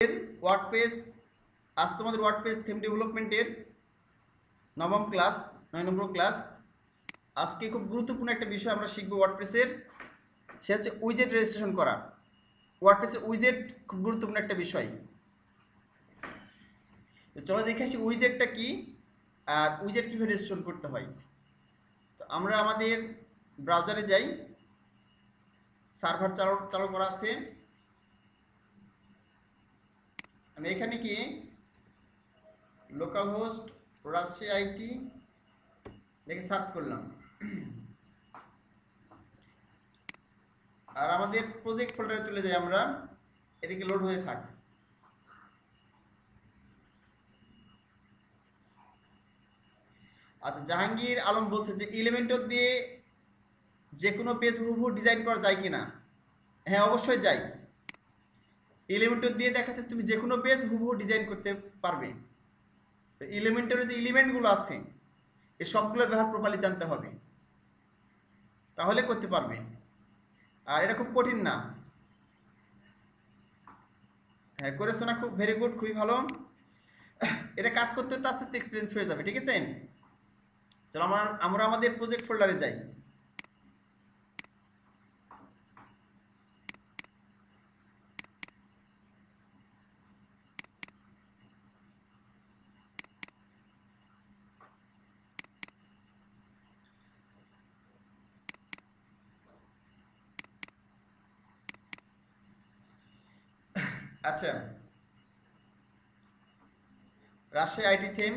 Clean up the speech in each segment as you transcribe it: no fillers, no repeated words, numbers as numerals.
WordPress আজ তোমাদের WordPress theme ডেভেলপমেন্টের নবম ক্লাস 9 নম্বর ক্লাস। আজকে খুব গুরুত্বপূর্ণ একটা বিষয় আমরা শিখবো ওয়ার্ডপ্রেসের, সেটা হচ্ছে উইজেট রেজিস্ট্রেশন করা। ওয়ার্ডপ্রেসের উইজেট খুব গুরুত্বপূর্ণ একটা বিষয়। তো চলো দেখে আসি উইজেটটা কি আর উইজেট কীভাবে রেজিস্ট্রেশন করতে হয়। তো আমরা আমাদের ব্রাউজারে যাই, সার্ভার চালু করা আছে। আমি এখানে গিয়ে লোকাল হোস্ট রাজশাহী আইটি দেখে সার্চ করলাম, আর আমাদের প্রজেক্ট ফোল্ডারে চলে যাই আমরা, এদিকে লোড হয়ে থাক। আচ্ছা, জাহাঙ্গীর আলম বলছে যে এলিমেন্টর দিয়ে যে কোনো পেজ হুবহু ডিজাইন করা যায় কিনা। হ্যাঁ, অবশ্যই যায়। এলিমেন্টর দিয়ে দেখা যাচ্ছে তুমি যে কোনো পেজ হুবহু ডিজাইন করতে পারবে। তো এলিমেন্টরের যে এলিমেন্টগুলো আছে এই সবগুলো ব্যবহার প্রপারলি জানতে হবে, তাহলে করতে পারবে। আর এটা খুব কঠিন না। হ্যাঁ, করেছো না, খুব ভেরি গুড, খুবই ভালো। এটা কাজ করতে করতে আস্তে আস্তে এক্সপিরিয়েন্স হয়ে যাবে, ঠিক আছে। চলো আমরা আমাদের প্রজেক্ট ফোল্ডারে যাই। আচ্ছা, রাজশাহী আইটি থিম,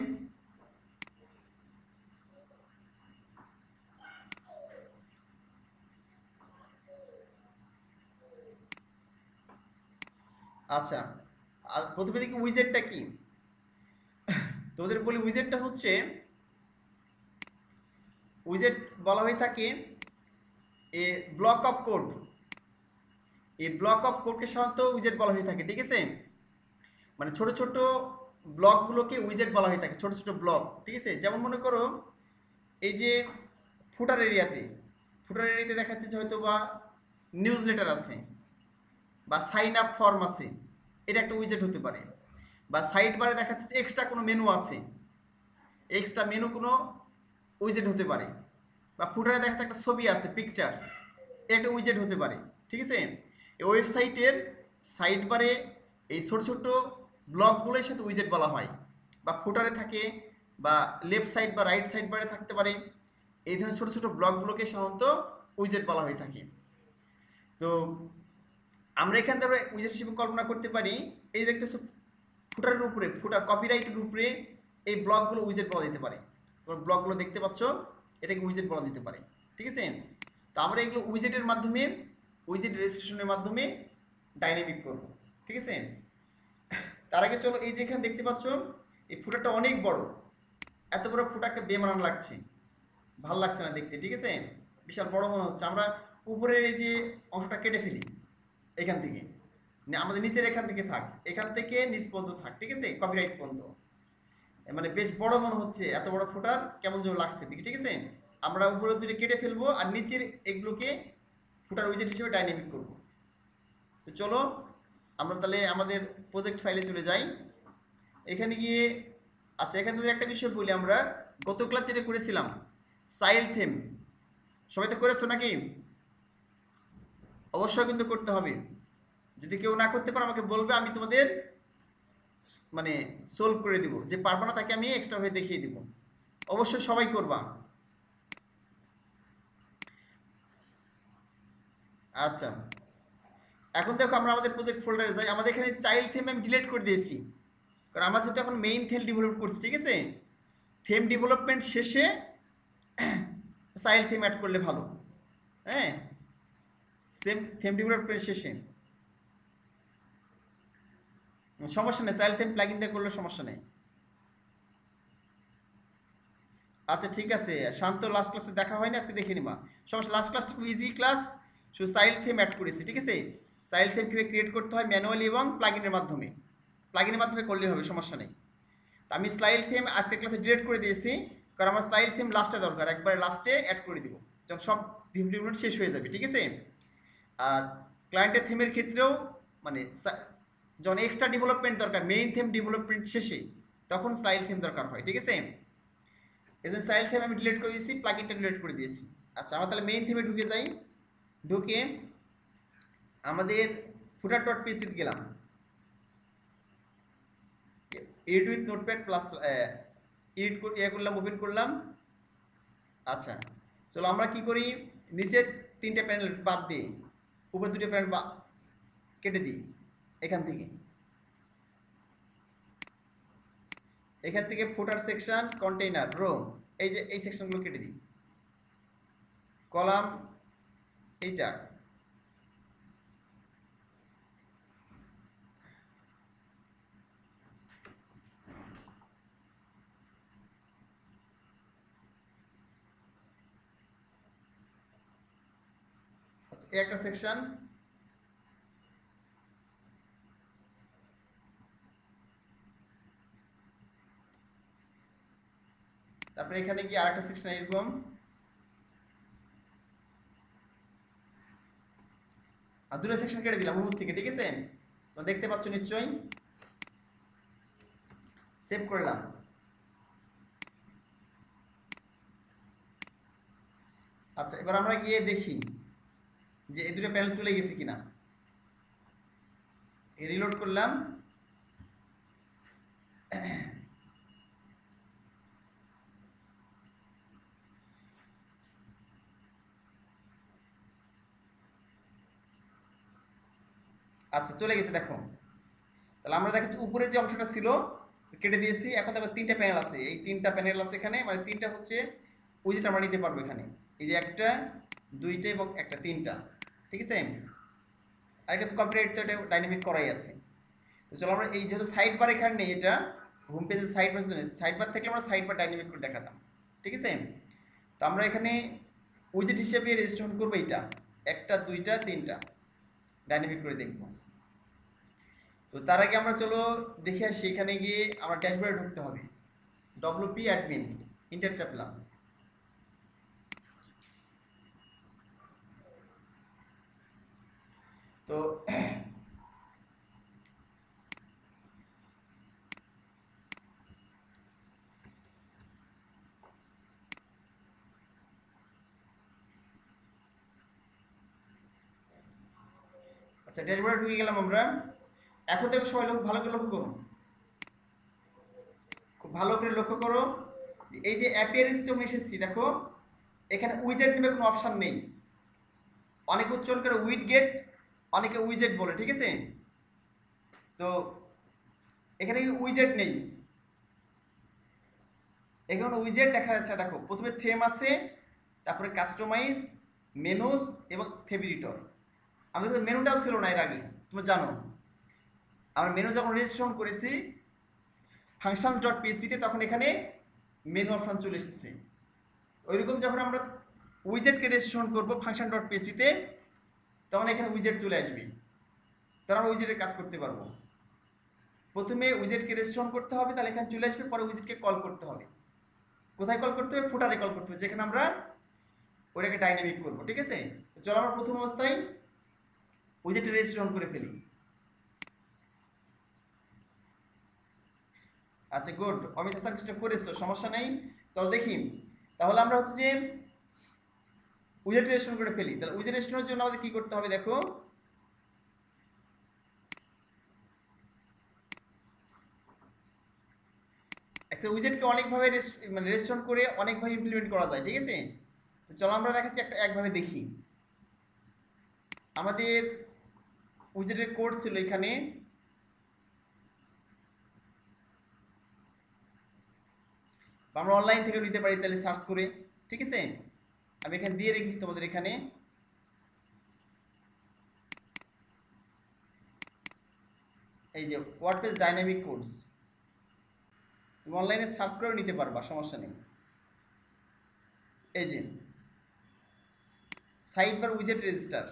আচ্ছা। আর প্রথমে দেখি উইজেটটা কি। তোদের বলি উইজেটটা হচ্ছে, উইজেট বলা হয়ে থাকে এ ব্লক অফ কোড। এই ব্লক অফ কোডকে সাধারণত উইজেট বলা হয়ে থাকে, ঠিক আছে। মানে ছোট ছোট ব্লকগুলোকে উইজেট বলা হয়ে থাকে, ছোট ছোট ব্লক, ঠিক আছে। যেমন মনে করো এই যে ফুটার এরিয়াতে দেখা যাচ্ছে যে হয়তো বা নিউজ লেটার আছে বা সাইন আপ ফর্ম আছে, এটা একটা উইজেট হতে পারে। বা সাইড বারে দেখা যাচ্ছে এক্সট্রা কোনো মেনু আছে, এক্সট্রা মেনু কোনো উইজেট হতে পারে। বা ফুটারে দেখা যাচ্ছে একটা ছবি আছে, পিকচার, একটা উইজেট হতে পারে, ঠিক আছে। এই ওয়েবসাইটের সাইড বারে এই ছোট ছোট ব্লকগুলোর সাথে উইজেট বলা হয়। বা ফুটারে থাকে, বা লেফট সাইড বা রাইট সাইড বারে থাকতে পারে। এই ধরনের ছোট ছোট ব্লকগুলোকে সাধারণত উইজেট বলা হয়ে থাকে। তো আমরা এখান থেকে উইজেট হিসেবে কল্পনা করতে পারি, এই দেখতেছো ফুটারের উপরে, ফুটার কপিরাইটের উপরে এই ব্লকগুলো উইজেট বলা যেতে পারে। তোমরা ব্লকগুলো দেখতে পাচ্ছ, এটাকে উইজেট বলা যেতে পারে, ঠিক আছে। তো আমরা এগুলো উইজেটের মাধ্যমে, উইজেট রেজিস্ট্রেশনের মাধ্যমে ডাইনামিক করব, ঠিক আছে। তার আগে চলো, এই যে এখানে দেখতে পাচ্ছ এই ফুটারটা অনেক বড়, এত বড় ফুটারকে বেমানান লাগছে, ভাল লাগছে না দেখতে, ঠিক আছে। বিশাল বড় মনে হচ্ছে। আমরা উপরের এই যে অংশটা কেটে ফেলি এখান থেকে, আমাদের নিচের এখান থেকে থাক, এখান থেকে নিচ পর্যন্ত থাক, ঠিক আছে, কপিরাইট পর্যন্ত। মানে বেশ বড় মনে হচ্ছে, এত বড় ফুটার কেমন যেন লাগছে দিকে, ঠিক আছে। আমরা উপরে দুটো কেটে ফেলবো আর নিচের এগুলোকে ফুটার উইজেট হিসেবে ডাইনামিক করব। তো চলো আমরা তাহলে আমাদের প্রজেক্ট ফাইলে চলে যাই। এখানে গিয়ে, আচ্ছা এখানে যদি একটা বিষয় বলি, আমরা গত ক্লাস যেটা করেছিলাম চাইল্ড থিম, সবাই তো করেছো নাকি? অবশ্যই কিন্তু করতে হবে। যদি কেউ না করতে পারে আমাকে বলবে, আমি তোমাদের মানে সলভ করে দিব। যে পারবো না তাকে আমি এক্সট্রা হয়ে দেখিয়ে দিব। অবশ্যই সবাই করবা। আচ্ছা, এখন দেখো আমরা আমাদের প্রজেক্ট ফোল্ডারে যাই। আমাদের এখানে চাইল্ড থিম আমি ডিলিট করে দিয়েছি, কারণ আমরা যেহেতু এখন মেইন থিম ডেভেলপ করছি, ঠিক আছে। থিম ডেভেলপমেন্ট শেষে চাইল্ড থিম অ্যাড করলে ভালো। হ্যাঁ, সেম থিম ডেভেলপমেন্ট শেষে সমস্যা নেই, চাইল্ড থিম প্লাগইন দিয়ে করলে সমস্যা নেই। আচ্ছা ঠিক আছে, শান্ত লাস্ট ক্লাসে দেখা হয়নি, আজকে দেখে নিবা। সমস্যা, লাস্ট ক্লাসটা খুব ইজি ক্লাস, শুধু চাইল্ড থিম অ্যাড করেছি, ঠিক আছে। চাইল্ড থিম কীভাবে ক্রিয়েট করতে হয় ম্যানুয়ালি এবং প্লাগইনের মাধ্যমে, প্লাগইনের মাধ্যমে করলেই হবে, সমস্যা নেই। তো আমি চাইল্ড থিম আজকের ক্লাসে ডিলিট করে দিয়েছি, কারণ আমার চাইল্ড থিম লাস্টে দরকার, একবারে লাস্টে অ্যাড করে দিব যখন সব ডেভেলপমেন্ট শেষ হয়ে যাবে, ঠিক আছে। আর ক্লায়েন্টের থিমের ক্ষেত্রেও মানে যখন এক্সট্রা ডেভেলপমেন্ট দরকার, মেইন থিম ডেভেলপমেন্ট শেষে, তখন স্টাইল থিম দরকার হয়, ঠিক আছে। এই জন্য স্টাইল থিম আমি ডিলিট করে দিয়েছি, প্লাগইনটা ডিলিট করে দিয়েছি। আচ্ছা, আমরা তাহলে মেইন থিমে ঢুকে যাই। ঢুকে আমাদের ফুটার ডট পিএইচপি গেলাম, edit with Notepad plus edit করলাম, ওপেন করলাম। আচ্ছা, চলো আমরা কি করি, নিচের 3টে প্যানেল বাদ দিয়ে উপর 2টে প্যানেল কেটে দিই। এখান থেকে ফুটার সেকশন, কন্টেইনার, রো, এই যে এই সেকশনগুলো কেটে দিই। কলাম এইটা, আচ্ছা এই একটা সেকশন। তারপরে এখানে গিয়ে আরেকটা সেকশন এরকম, আর 2টা সেকশন কেটে দিলাম উপর থেকে, ঠিক আছে। তো দেখতে পাচ্ছ নিশ্চয়ই, সেভ করলাম। আচ্ছা, এবার আমরা গিয়ে দেখি যে এই 2টা প্যানেল চলে গেছে কিনা। রিলোড করলাম। আচ্ছা, চলে গেছে দেখো। তাহলে আমরা দেখাচ্ছি উপরে যে অংশটা ছিল কেটে দিয়েছি। এখন দেখো 3টে প্যানেল আছে, এই 3টা প্যানেল আছে এখানে, মানে 3টা হচ্ছে উইজেট আমরা নিতে পারবো এখানে। এই যে একটা, 2টা এবং একটা, 3টা, ঠিক আছে। আর এটা তো কপিরাইট, তো এটা ডাইনামিক করাই আছে। তো চলো আমরা এই যেহেতু সাইড বার এখানে নেই, এটা হোম পেজের সাইড বার, সাইড বার থাকলে আমরা সাইড বার ডাইনামিক করে দেখাতাম, ঠিক আছে। তো আমরা এখানে উইজেট হিসেবে রেজিস্ট্রেশন করবো এইটা, 1টা 2টা 3টা ডাইনামিক করে দেখবো। তো তার আগে আমরা চলো দেখে আসি, এখানে গিয়ে আমরা ড্যাশবোর্ডে ঢুকতে হবে। ডব্লিউপি অ্যাডমিন, ইন্টার চাপলাম। তো আচ্ছা, ড্যাশবোর্ডে ঢুকে গেলাম আমরা। এখন দেখো সবাই ভালো করে লক্ষ্য করো, খুব ভালো করে লক্ষ্য করো। এই যে অ্যাপিয়ারেন্স যখন এসেছি, দেখো এখানে উইজেট নেমে কোনো অপশন নেই। অনেকে উচ্চারণ করে উইড গেট, অনেকে উইজেট বলে, ঠিক আছে। তো এখানে উইজেট নেই, এখানে উইজেট দেখা যাচ্ছে। দেখো প্রথমে থেম আছে, তারপরে কাস্টমাইজ, মেনুস এবং ফেভিরিটর। আমাদের মেনুটাও ছিল না এর আগে, তুমি জানো। আমরা মেনু যখন রেজিস্ট্রেশন করেছি ফাংশনস ডট পিএইচপিতে, তখন এখানে মেনু অপশন চলে এসেছে। ওইরকম যখন আমরা উইজেটকে রেজিস্ট্রেশন করবো ফাংশন ডট পিএইচপিতে, তখন এখানে উইজেট চলে আসবে, তখন আমরা উইজেটের কাজ করতে পারবো। প্রথমে উইজেটকে রেজিস্ট্রেশন করতে হবে, তাহলে এখানে চলে আসবে, পরে উইজেটকে কল করতে হবে। কোথায় কল করতে হবে? ফুটারে কল করতে হবে, যেখানে আমরা ওটাকে ডাইনামিক করবো, ঠিক আছে। চলো আমরা প্রথম অবস্থায় উইজেটে রেজিস্ট্রেশন করে ফেলি। আচ্ছা গুড, অমিত হাসান কিছু করেছো, সমস্যা নেই। চলো দেখি, তাহলে আমরা হচ্ছে যে উইজেট রেজিস্ট্রেশন করে ফেলি। তাহলে উইজেট রেজিস্ট্রেশনের জন্য আমাদের কি করতে হবে দেখো, একটা উইজেটকে অনেকভাবে মানে রেজিস্ট্রেশন করে অনেকভাবে ইমপ্লিমেন্ট করা যায়, ঠিক আছে। তো চলো আমরা দেখাচ্ছি একভাবে দেখি। আমাদের উইজেটের কোড ছিল এখানে, আমরা অনলাইন থেকে নিতে পারি চাইলে সার্চ করে, ঠিক আছে। আমি এখানে দিয়ে রেখেছি তোমাদের এখানে। এই যে ওয়ার্ডপ্রেস ডাইনামিক কোডস, তুমি অনলাইনে সার্চ করে নিতে পারবা, সমস্যা নেই। এই যে সাইট বার উইজেট রেজিস্টার,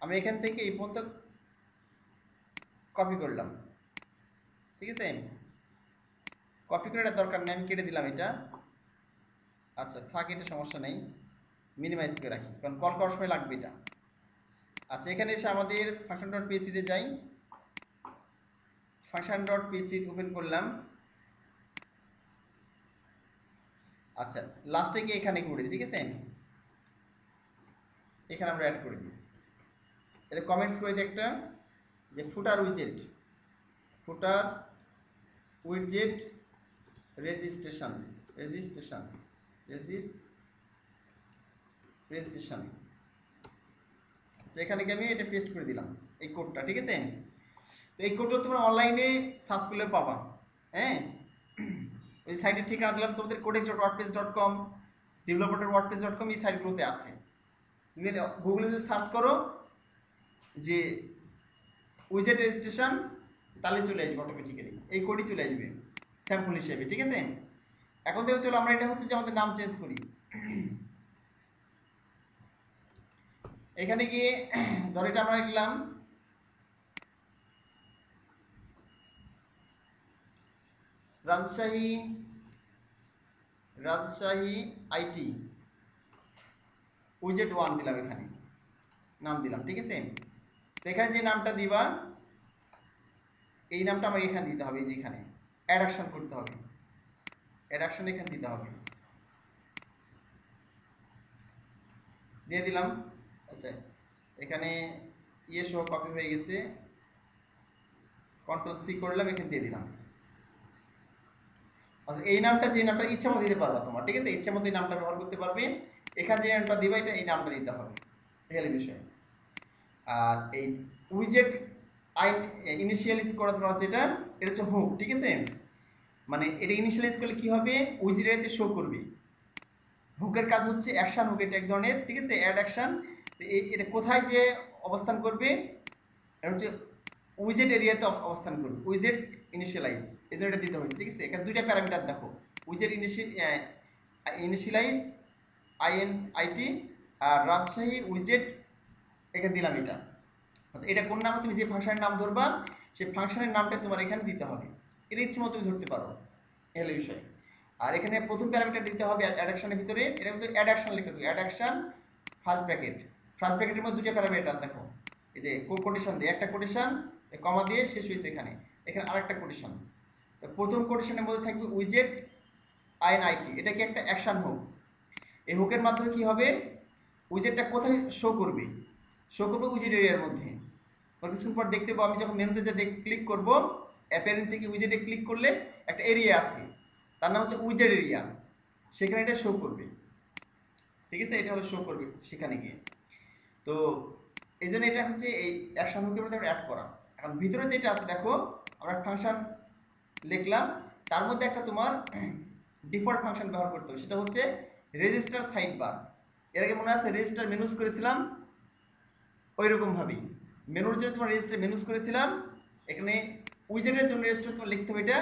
আমি এখান থেকে এই পর্যন্ত কপি করলাম, ঠিক আছে। কপি করে এটা দরকার নেই, আমি কেটে দিলাম এটা। আচ্ছা থাক, এটা সমস্যা নেই, মিনিমাইজ করে রাখি, কারণ কল করার সময় লাগবে এটা। আচ্ছা, এখানে এসে আমাদের ফাংশন ডট পিএইচপিতে যাই। ফাংশন ডট পিএইচপি ওপেন করলাম। আচ্ছা, লাস্টে গিয়ে এখানে করে দিই, ঠিক আছে, এখানে আমরা অ্যাড করে দিই। তাহলে কমেন্টস করে দিই একটা, যে ফুটার উইজেট, ফুটার উইজেট রেজিস্ট্রেশন, রেজিস্ট্রেশন, রেজিস্ট্রেশন। আচ্ছা, এখানে গিয়ে আমি এটা পেস্ট করে দিলাম এই কোডটা, ঠিক আছে। তো এই কোডটা তোমরা অনলাইনে সার্চ করলে পাবা। হ্যাঁ, ওই সাইটের ঠিকানা দিলাম তোমাদের, codex.wordpress.com, developer.wordpress.com, এই সাইটগুলোতে আছে। তুমি গুগলে যদি সার্চ করো যে উইজেট রেজিস্ট্রেশন, তাহলে চলে আসবে অটোমেটিক্যালি, এই কোডই চলে আসবে স্যাম্পল হিসেবে, ঠিক আছে। এখন দেখো চলো আমরা এটা হচ্ছে যে আমাদের নাম চেঞ্জ করি। এখানে গিয়ে ধর এটা আমরা লিখলাম রাজশাহী, রাজশাহী আইটি উইজেট 1 দিলাম, এখানে নাম দিলাম, ঠিক আছে। তো এখানে যে নামটা দিবা, এই নামটা আমাকে এখানে দিতে হবে, এই যে এখানে অ্যাড অ্যাকশন করতে হবে, অ্যাড অ্যাকশন এখানে দিতে হবে, দিয়ে দিলাম। আচ্ছা, এখানে ইয়ে সহ কপি হয়ে গেছে, কন্ট্রোল সি করলাম, এখানে দিয়ে দিলাম। আচ্ছা, এই নামটা যে নামটা ইচ্ছা মতো দিতে পারবা তোমার, ঠিক আছে, ইচ্ছা মতো এই নামটা ব্যবহার করতে পারবে। এখানে যে নামটা দিবা এটা এই নামটা দিতে হবে, এই বিষয়। আর এই উইজেট ইনিশিয়ালাইজ করা যেটা, এটা হচ্ছে হুক, ঠিক আছে। মানে এটা ইনিশিয়ালাইজ করলে কি হবে, উইজেটে শো করবে। হুকের কাজ হচ্ছে অ্যাকশন হুক, এটা এক ধরনের, ঠিক আছে, অ্যাড অ্যাকশন। এটা কোথায় যে অবস্থান করবে, এটা হচ্ছে উইজেট এরিয়াতে অবস্থান করবে, উইজেটস ইনিশিয়ালাইজ, এই জন্য এটা দিতে হয়েছে, ঠিক আছে। এখানে দুইটা প্যারামিটার দেখো, উইজেট ইনিশিয়ালাইজ আইএনআইটি, আর রাজশাহী উইজেট, এখানে দিলাম এটা। এটা কোন নামে তুমি যে ফাংশনের নাম ধরবা, সেই ফাংশনের নামটা তোমার এখানে দিতে হবে, এর ইচ্ছে মতো তুমি ধরতে পারো, এই হলো বিষয়। আর এখানে প্রথম প্যারামিটার দিতে হবে অ্যাডাকশনের ভিতরে, এটা কিন্তু অ্যাডাকশন লিখতে হবে, অ্যাডাকশন ফার্স্ট ব্র্যাকেট। ফার্স্ট ব্র্যাকেটের মধ্যে দুটো প্যারামিটার আছে দেখো, এই যে কোটেশন দিয়ে, একটা কোটেশন কমা দিয়ে শেষ হয়েছে, এখানে এখানে আরেকটা কোটেশন। তো প্রথম কোটেশনের মধ্যে থাকবে উইজেট আইএনআইটি, এটা কি একটা অ্যাকশন হুক। এই হুকের মাধ্যমে কি হবে, উইজেটটা কোথায় শো করবে, শো করবে উইজেট এরিয়ার মধ্যে। কিছুক্ষণ পর দেখতে পাবো, আমি যখন মেনুতে যে ক্লিক করবো, অ্যাপিয়ারেন্সে কি উইজেটে ক্লিক করলে একটা এরিয়া আছে, তার নাম হচ্ছে উইজেট এরিয়া, সেখানে এটা শো করবে, ঠিক আছে, এটা হলো শো করবে সেখানে গিয়ে। তো এই জন্য এটা হচ্ছে এই অ্যাকশন হুকের মধ্যে অ্যাড করা। এখন ভিতরে যেটা আছে দেখো, আমরা ফাংশন লিখলাম, তার মধ্যে একটা তোমার ডিফল্ট ফাংশন ব্যবহার করতে হবে, সেটা হচ্ছে রেজিস্টার সাইড বার। এর আগে মনে আছে রেজিস্টার মেনুস করেছিলাম, ওই রকমভাবেই মেনুর জন্য তোমার রেজিস্টার মেনুস করেছিলাম, এখানে উইজেটের জন্য রেজিস্টার তোমার লিখতে হবে এটা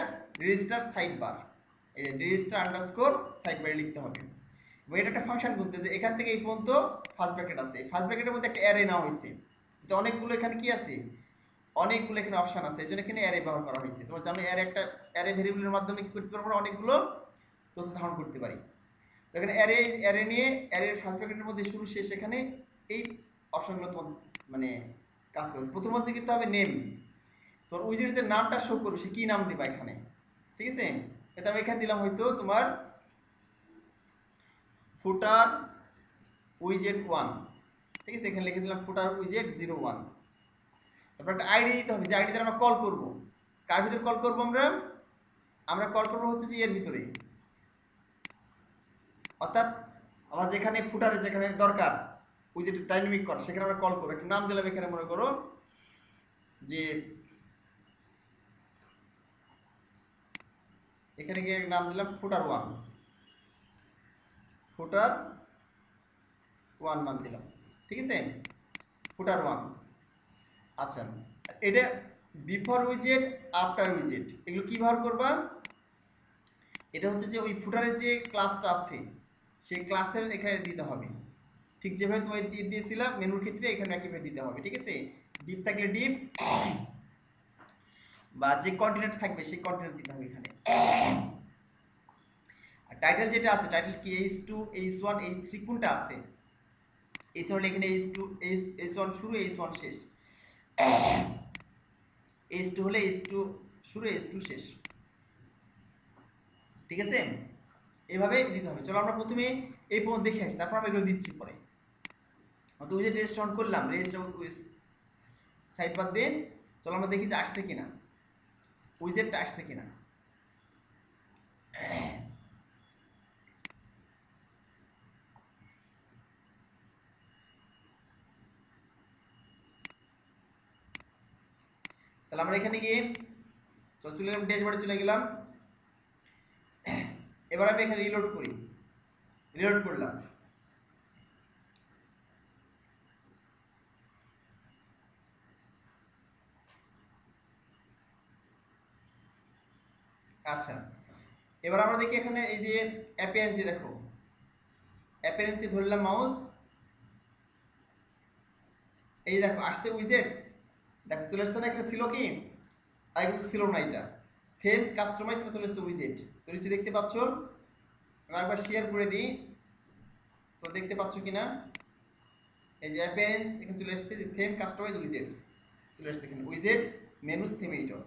রেজিস্টার সাইড বার, এই রেজিস্টার আন্ডারস্কোর সাইড বারে লিখতে হবে। এবং এটা একটা ফাংশন বলতে, যে এখান থেকে এই পর্যন্ত ফার্স্ট ব্র্যাকেট আছে, ফার্স্ট ব্র্যাকেটের মধ্যে একটা অ্যারে নেওয়া হয়েছে, তো অনেকগুলো এখানে কি আছে, অনেকগুলো এখানে অপশন আছে, এই জন্য এখানে অ্যারে ব্যবহার করা হয়েছে। তোমার জানো অ্যারে একটা অ্যারে ভেরিয়েবলের মাধ্যমে কি করতে পারবো, অনেকগুলো তথ্য ধারণ করতে পারি। তো এখানে অ্যারে নিয়ে অ্যারের ফার্স্ট ব্র্যাকেটের মধ্যে শুরু শেষ, এখানে এই অপশনগুলো তোমার মানে কাজ করবে। প্রথম হচ্ছে কিন্তু হবে নেম, তোর উইজেটের যে নামটা শো করবে সে কি নাম দিবা এখানে, ঠিক আছে। এটা আমি এখানে দিলাম হয়তো তোমার ফুটার উইজেট 1, ঠিক আছে, এখানে লিখে দিলাম ফুটার উইজেট 01। তারপর একটা আইডি দিতে হবে, যে আইডি দ্বারা আমরা কল করব, কার ভিতরে কল করব, আমরা কল করব হচ্ছে যে এর ভিতরে, অর্থাৎ আমার যেখানে ফুটারে যেখানে দরকার উইজেট ডাইনামিক কর, সেখানে আমরা কল করব। একটা নাম দিলাম এখানে, মনে করো যে এখানে গিয়ে নাম দিলাম ফুটার 1, ফুটার 1 নাম দিলাম, ঠিক আছে, ফুটার 1। আচ্ছা, এটা বিফোর উইজেট আফটার উইজেট এগুলো কি ব্যবহার করবা, এটা হচ্ছে যে ওই ফুটারের যে ক্লাসটা আছে সেই ক্লাসের এখানে দিতে হবে, ঠিক যেভাবে তোমায় দিয়েছিলাম মেনুর ক্ষেত্রে, এখানে একইভাবে দিতে হবে, ঠিক আছে। ডিপ থাকলে ডিপ, বা যে কন্টিনেন্ট থাকবে সেই কন্টিনেন্ট দিতে হবে এখানে। আর টাইটেল যেটা আছে, টাইটেল কি H2 H1 H3 কোনটা আছে, H1 এখানে H2 H1 শুরু H1 শেষ, H2 হলে H2 শুরু এস টু শেষ, ঠিক আছে? এভাবে দিতে হবে। চলো আমরা প্রথমে এই পর্যন্ত দেখে আসি, তারপর আমরা এগুলো দিচ্ছি পরে। তো ওই যে রেজিস্টার অন করলাম, রেজিস্টার সাইড বার দিয়ে, চলো আমরা দেখি যে আসছে কিনা, উইজেটটা আসছে কিনা। তাহলে আমরা এখানে গিয়ে চলে গেলাম, ড্যাশবোর্ডে চলে গেলাম। এবার আমি এখানে রিলোড করি, রিলোড করলাম। আচ্ছা, এবার আমরা দেখি এখানে এই যে অ্যাপিয়ারেন্সে, দেখো অ্যাপিয়ারেন্সে ধরলাম মাউস, এই দেখো আসছে উইজেটস, দেখো চলে আসছে না? এখানে ছিল কি? আগে কিন্তু ছিল না এটা। থেমস কাস্টমাইজ চলে আসছে উইজেট, তো নিচে দেখতে পাচ্ছ। আমি একবার শেয়ার করে দিই, তো দেখতে পাচ্ছ কিনা? এই যে অ্যাপিয়ারেন্স এখানে চলে আসছে, যে থেম কাস্টমাইজ উইজেটস চলে আসছে এখানে, উইজেটস মেনুস থেম এইটা।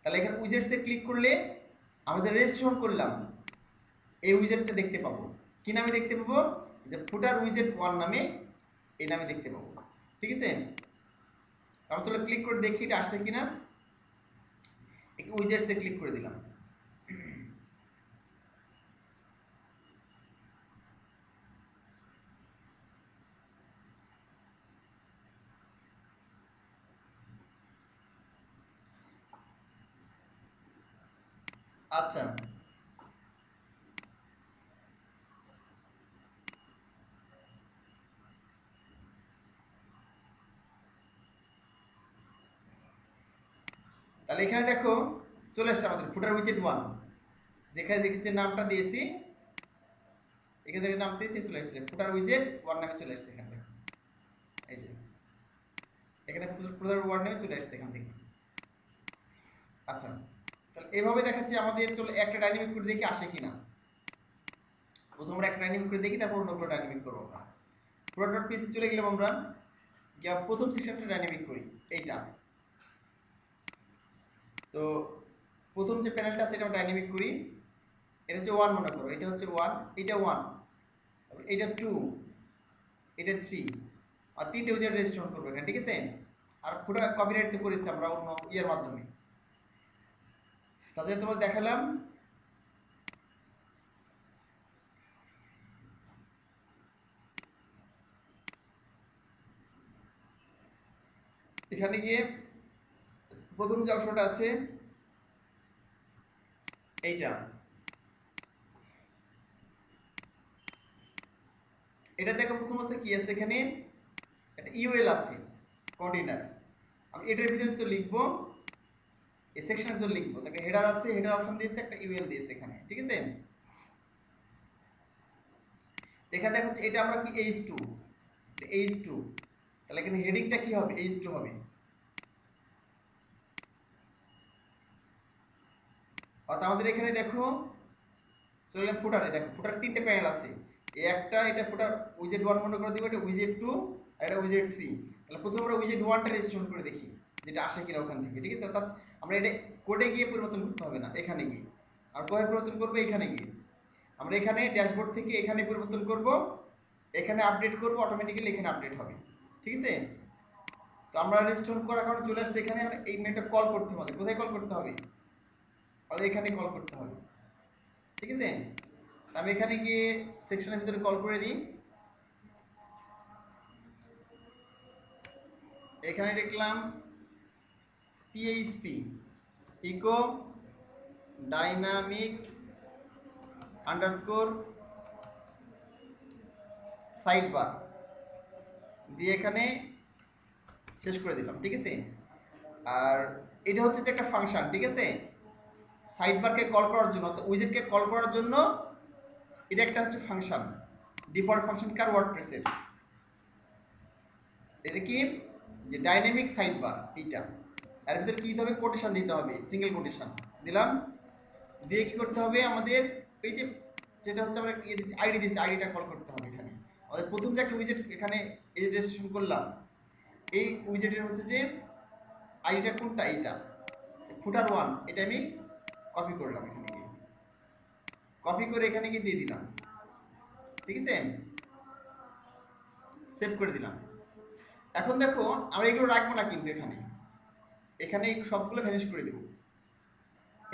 তাহলে এখানে উইজেটসে ক্লিক করলে আমরা যে রেজিস্ট্রেশন করলাম এই উইজেটটা দেখতে পাবো। কি নামে দেখতে পাবো? যে ফুটার উইজেট 1 নামে, এই নামে দেখতে পাবো, ঠিক আছে? আমরা চলো ক্লিক করে দেখি এটা আসছে কিনা। উইজেটসে ক্লিক করে দিলাম। আচ্ছা, তাহলে এখানে দেখো চলে আসছে আমাদের ফুটার উইজেট 1, যেখানে দেখেছি নামটা দিয়েছি, এখান থেকে নাম দিয়েছি, চলে আসছে ফুটার উইজেট 1 নামে চলে আসছে এখান থেকে। এই যে এখানে ফুটার 1 নামে চলে আসছে এখান থেকে। আচ্ছা, তাহলে এভাবে দেখাচ্ছি আমাদের। চলো একটা ডাইনামিক করে দেখি আসে কিনা। প্রথম আমরা একটা ডাইনামিক করে দেখি, তারপর অন্যগুলো ডাইনামিক করবো আমরা। প্রোডাক্ট ডট পিএসি চলে গেলাম আমরা, গিয়ে প্রথম সেকশনটা ডাইনামিক করি, এইটা। তো প্রথম যে প্যানেলটা আছে এটা ডাইনামিক করি। এটা হচ্ছে 1 মনে করো, এটা হচ্ছে 1, এটা 1, তারপর এটা 2, এটা 3, আর তিনটে উইজার্ড রেজিস্ট্রেশন করবো এখানে, ঠিক আছে? আর পুরো কপিরাইট তো করেছি আমরা অন্য ইয়ার মাধ্যমে। তাহলে তোমার দেখালাম। এখানে গিয়ে প্রথম যে অংশটা আছে এইটা, এটা দেখো প্রথম অবস্থায় কি আছে, এখানে একটা ইউএল আছে কন্টেইনার। আমি এটার ভিতরে তো লিখবো, এই সেকশনের ভিতরে লিখবো, তাকে হেডার আছে, হেডার অপশন দিয়েছে, একটা ইউএল দিয়েছে এখানে, ঠিক আছে? এখানে দেখা যাচ্ছে এটা আমরা কি h2, h2, তাহলে এখানে হেডিংটা কি হবে? h2 হবে। অর্থাৎ আমাদের এখানে দেখো চললাম ফুটারে, দেখো ফুটারে তিনটে প্যানেল আছে, এই একটা, এটা ফুটার উইজেট 1 মনে করে দিব, এটা উইজেট 2, আর এটা উইজেট 3। তাহলে প্রথমে আমরা উইজেট 1টা রেজিস্ট্রেশন করে দেখি যেটা আসে কিনা ওখান থেকে, ঠিক আছে? অর্থাৎ আমরা এটা কোডে গিয়ে পরিবর্তন করতে হবে না, এখানে গিয়ে। আর কোথায় পরিবর্তন করবো? এখানে গিয়ে। আমরা এখানে ড্যাশবোর্ড থেকে এখানে পরিবর্তন করব, এখানে আপডেট করব, অটোমেটিক্যালি এখানে আপডেট হবে, ঠিক আছে? তো আমরা রেজিস্ট্রেশন করার কারণে চলে আসছে এখানে। আমরা এই মেনুটা কল করতে হবে, কোথায় কল করতে হবে? আমাদের এখানে কল করতে হবে, ঠিক আছে? আমি এখানে গিয়ে সেকশনের ভিতরে কল করে দিই। এখানে লিখলাম PHP eco dynamic underscore side bar দিয়ে এখানে শেষ করে দিলাম, ঠিক আছে? আর এটা হচ্ছে যে একটা ফাংশন, ঠিক আছে? সাইড বারকে কল করার জন্য, তো উইজেটকে কল করার জন্য এটা একটা হচ্ছে ফাংশন, ডিফল্ট ফাংশন কার ওয়ার্ডপ্রেসের। এটা কি? যে ডাইনামিক সাইড বার, এইটা। এর ভিতরে কি দিতে হবে? কোটেশন দিতে হবে, সিঙ্গেল কোটেশন দিলাম। দিয়ে কি করতে হবে আমাদের? এই যে যেটা হচ্ছে আমরা আইডি দিয়েছি, আইডিটা কল করতে হবে এখানে। আমাদের প্রথম যে একটা উইজেট এখানে এই যে রেজিস্ট্রেশন করলাম, এই উইজেটের হচ্ছে যে আইডিটা কোনটা? এইটা। ফুটার 1 এটা আমি কপি করলাম, এখানে গিয়ে কপি করে এখানে গিয়ে দিয়ে দিলাম, ঠিক আছে, সেভ করে দিলাম। এখন দেখো আমরা এগুলো রাখবো না, কিন্তু এখানে এখানে সবগুলো ভ্যানিশ করে দেবো।